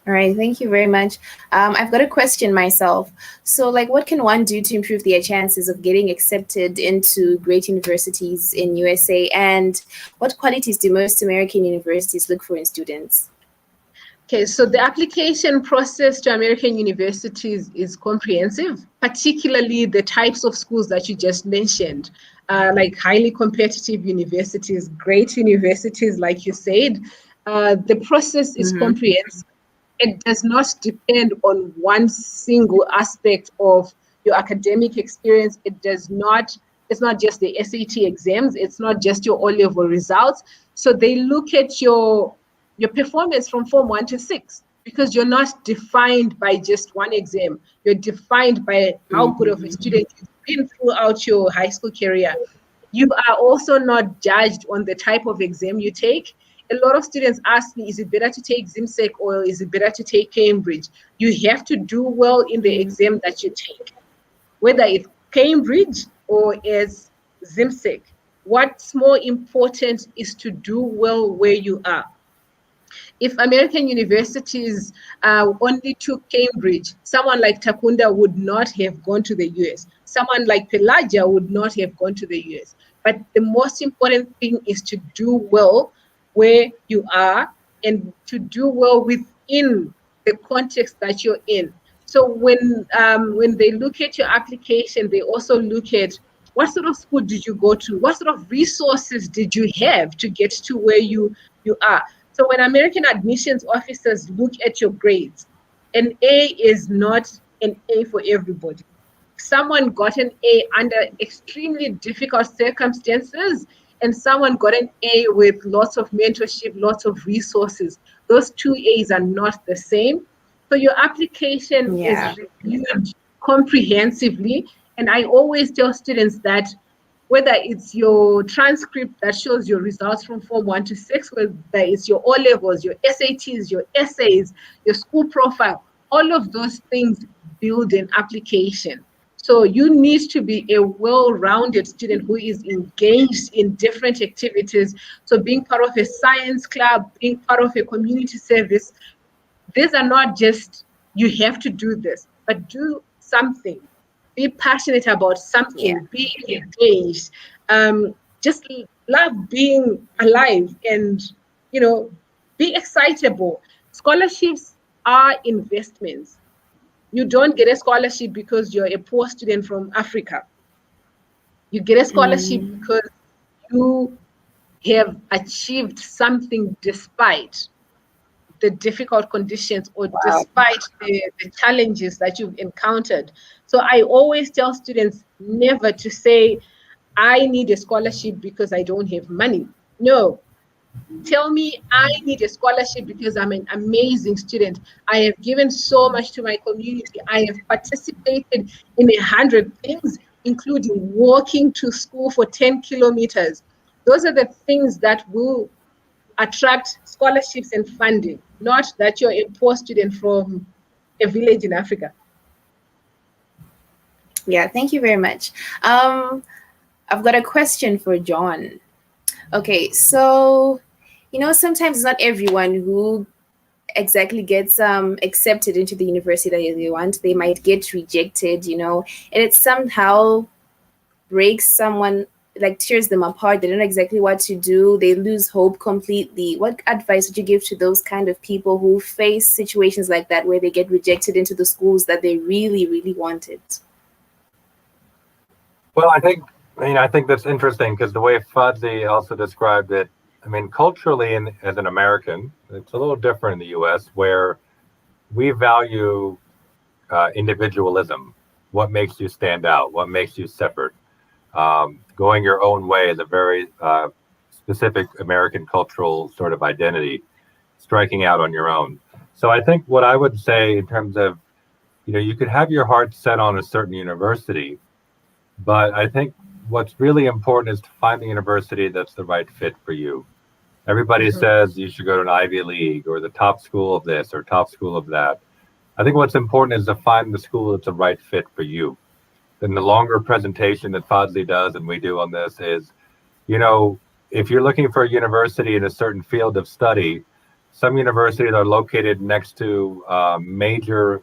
All right, thank you very much. I've got a question myself. So, like, what can one do to improve their chances of getting accepted into great universities in USA? And what qualities do most American universities look for in students? Okay, so the application process to American universities is comprehensive, particularly the types of schools that you just mentioned, like highly competitive universities, great universities, like you said. The process is comprehensive. It does not depend on one single aspect of your academic experience. It's not just the SAT exams. It's not just your O-level results. So they look at your performance from Form 1 to 6, because you're not defined by just one exam. You're defined by how good of a student you've been throughout your high school career. You are also not judged on the type of exam you take. A lot of students ask me, is it better to take ZimSec or is it better to take Cambridge? You have to do well in the exam that you take, whether it's Cambridge or as ZimSec. What's more important is to do well where you are. If American universities only took Cambridge, someone like Takunda would not have gone to the US. Someone like Pelagia would not have gone to the US. But the most important thing is to do well where you are and to do well within the context that you're in. So when they look at your application, they also look at what sort of school did you go to? What sort of resources did you have to get to where you are? So when American admissions officers look at your grades, an A is not an A for everybody. Someone got an A under extremely difficult circumstances, and someone got an A with lots of mentorship, lots of resources. Those two A's are not the same. So your application is reviewed comprehensively. And I always tell students that whether it's your transcript that shows your results from Form 1 to 6, whether it's your O-levels, your SATs, your essays, your school profile, all of those things build an application. So you need to be a well-rounded student who is engaged in different activities. So being part of a science club, being part of a community service, these are not just, you have to do this, but do something. Be passionate about something, be engaged, just love being alive, and be excitable. Scholarships are investments. You don't get a scholarship because you're a poor student from Africa. You get a scholarship because you have achieved something despite the difficult conditions or despite the challenges that you've encountered. So I always tell students never to say, I need a scholarship because I don't have money. No. Tell me, I need a scholarship because I'm an amazing student. I have given so much to my community. I have participated in 100 things, including walking to school for 10 kilometers. Those are the things that will attract scholarships and funding, not that you're a poor student from a village in Africa. Yeah, thank you very much. I've got a question for John. Okay, so, sometimes not everyone who exactly gets accepted into the university that they want, they might get rejected, and it somehow breaks someone, like tears them apart. They don't know exactly what to do. They lose hope completely. What advice would you give to those kind of people who face situations like that, where they get rejected into the schools that they really, really wanted? Well, I think that's interesting, because the way Fadzi also described it, culturally, as an American, it's a little different in the US, where we value individualism. What makes you stand out? What makes you separate? Going your own way is a very specific American cultural sort of identity, striking out on your own. So I think what I would say in terms of, you could have your heart set on a certain university, but I think what's really important is to find the university that's the right fit for you. Everybody says you should go to an Ivy League or the top school of this or top school of that. I think what's important is to find the school that's the right fit for you. Then the longer presentation that Fadzi does and we do on this is, if you're looking for a university in a certain field of study, some universities are located next to major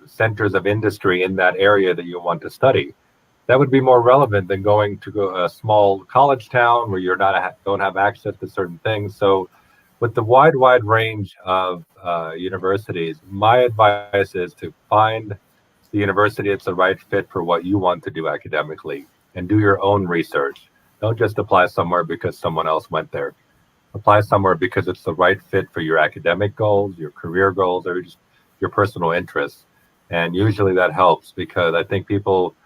centers of industry in that area that you want to study. That would be more relevant than going to a small college town where you're don't have access to certain things. So with the wide range of universities, my advice is to find the university that's the right fit for what you want to do academically, and do your own research. Don't just apply somewhere because someone else went there. Apply somewhere because it's the right fit for your academic goals, your career goals, or just your personal interests. And usually that helps, because I think people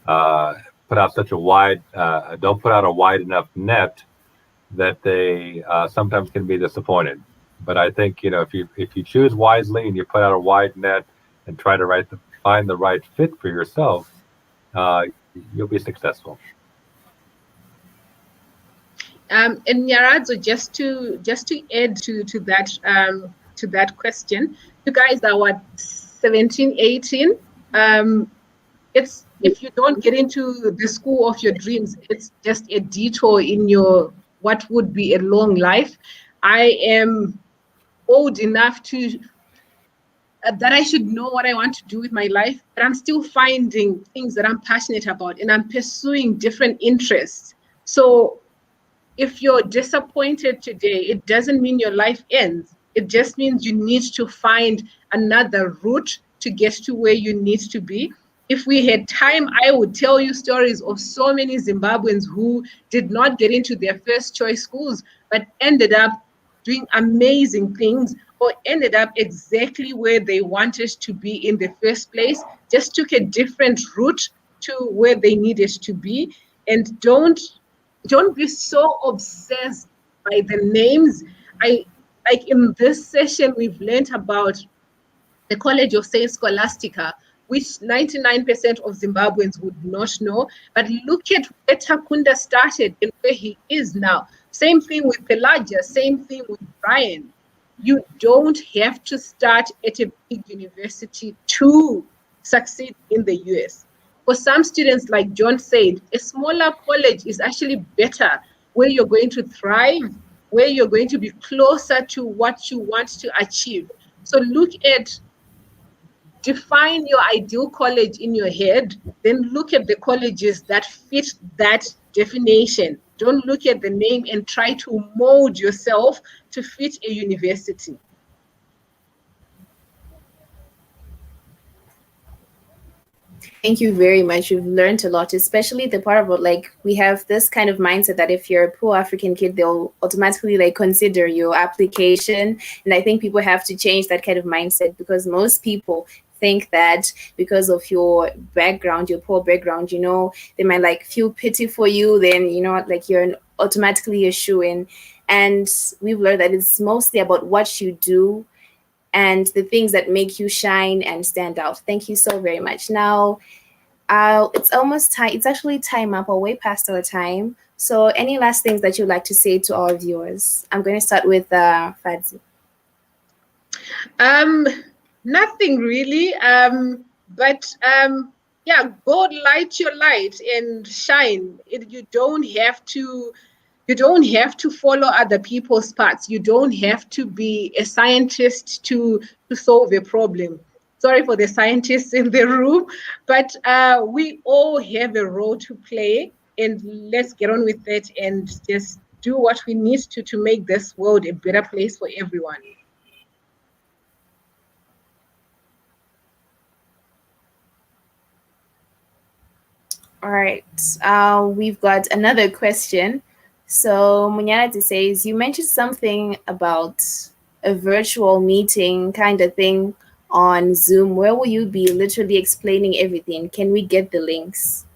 don't put out a wide enough net that they sometimes can be disappointed. But I think, you know, if you choose wisely and you put out a wide net and try to find the right fit for yourself, you'll be successful. And Nyaradzo, just to add to that question, you guys are what, 17, 18? It's, if you don't get into the school of your dreams, it's just a detour in your what would be a long life. I am old enough to that I should know what I want to do with my life, but I'm still finding things that I'm passionate about, and I'm pursuing different interests. So if you're disappointed today, it doesn't mean your life ends. It just means you need to find another route to get to where you need to be. If we had time, I would tell you stories of so many Zimbabweans who did not get into their first choice schools, but ended up doing amazing things, or ended up exactly where they wanted to be in the first place, just took a different route to where they needed to be. And don't be so obsessed by the names. Like in this session, we've learned about the College of Saint Scholastica, which 99% of Zimbabweans would not know. But look at where Takunda started and where he is now. Same thing with Pelagia, same thing with Brian. You don't have to start at a big university to succeed in the US. For some students, like John said, a smaller college is actually better, where you're going to thrive, where you're going to be closer to what you want to achieve. So look at, define your ideal college in your head, then look at the colleges that fit that definition. Don't look at the name and try to mold yourself to fit a university. Thank you very much. You've learned a lot, especially the part about like we have this kind of mindset that if you're a poor African kid, they'll automatically like consider your application. And I think people have to change that kind of mindset, because most people think that because of your background, your poor background, you know, they might like feel pity for you, then you know, like you're automatically a shoo-in. And we've learned that it's mostly about what you do and the things that make you shine and stand out. Thank you so very much. Now, it's almost time. It's actually time up. We're way past our time. So any last things that you'd like to say to our viewers? I'm going to start with Fadzi. Nothing really. Yeah, go light your light and shine. You don't have to follow other people's paths. You don't have to be a scientist to solve a problem. Sorry for the scientists in the room, but we all have a role to play, and let's get on with it and just do what we need to make this world a better place for everyone. All right, we've got another question. So Nyaradzo says, you mentioned something about a virtual meeting kind of thing on Zoom. Where will you be literally explaining everything? Can we get the links?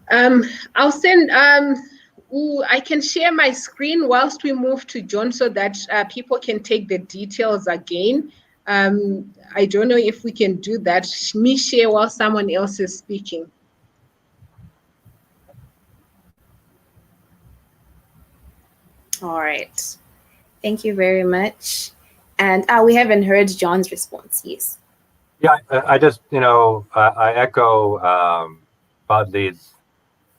I'll send, I can share my screen whilst we move to John, so that people can take the details again. I don't know if we can do that. Me share while someone else is speaking. All right. Thank you very much. And we haven't heard John's response. Yes. Yeah, I just, you know, I echo Fadli's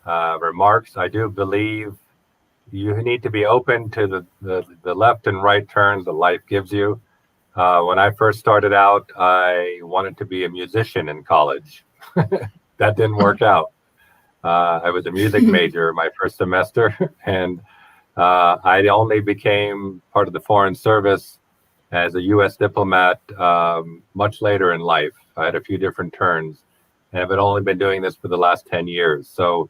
remarks. I do believe you need to be open to the left and right turns that life gives you. When I first started out, I wanted to be a musician in college. That didn't work out. I was a music major my first semester, and I only became part of the Foreign Service as a U.S. diplomat much later in life. I had a few different turns, and I've only been doing this for the last 10 years. So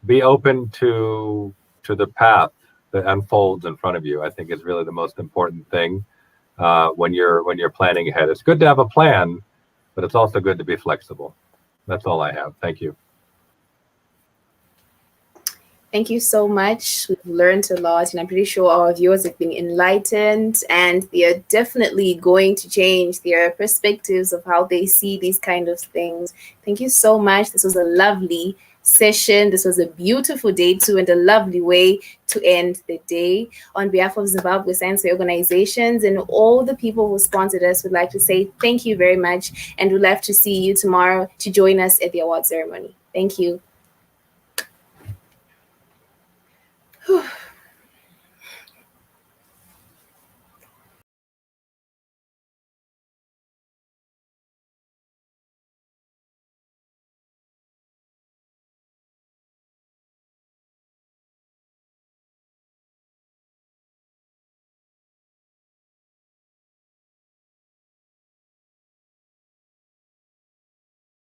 be open to the path that unfolds in front of you. I think is really the most important thing when you're planning ahead. It's good to have a plan, but it's also good to be flexible. That's all I have. Thank you. Thank you so much. We've learned a lot, and I'm pretty sure our viewers have been enlightened, and they are definitely going to change their perspectives of how they see these kind of things. Thank you so much. This was a lovely session. This was a beautiful day too, and a lovely way to end the day. On behalf of Zimbabwe Science Fair organizations and all the people who sponsored us, we'd like to say thank you very much, and we'd love to see you tomorrow to join us at the award ceremony. Thank you. Whew.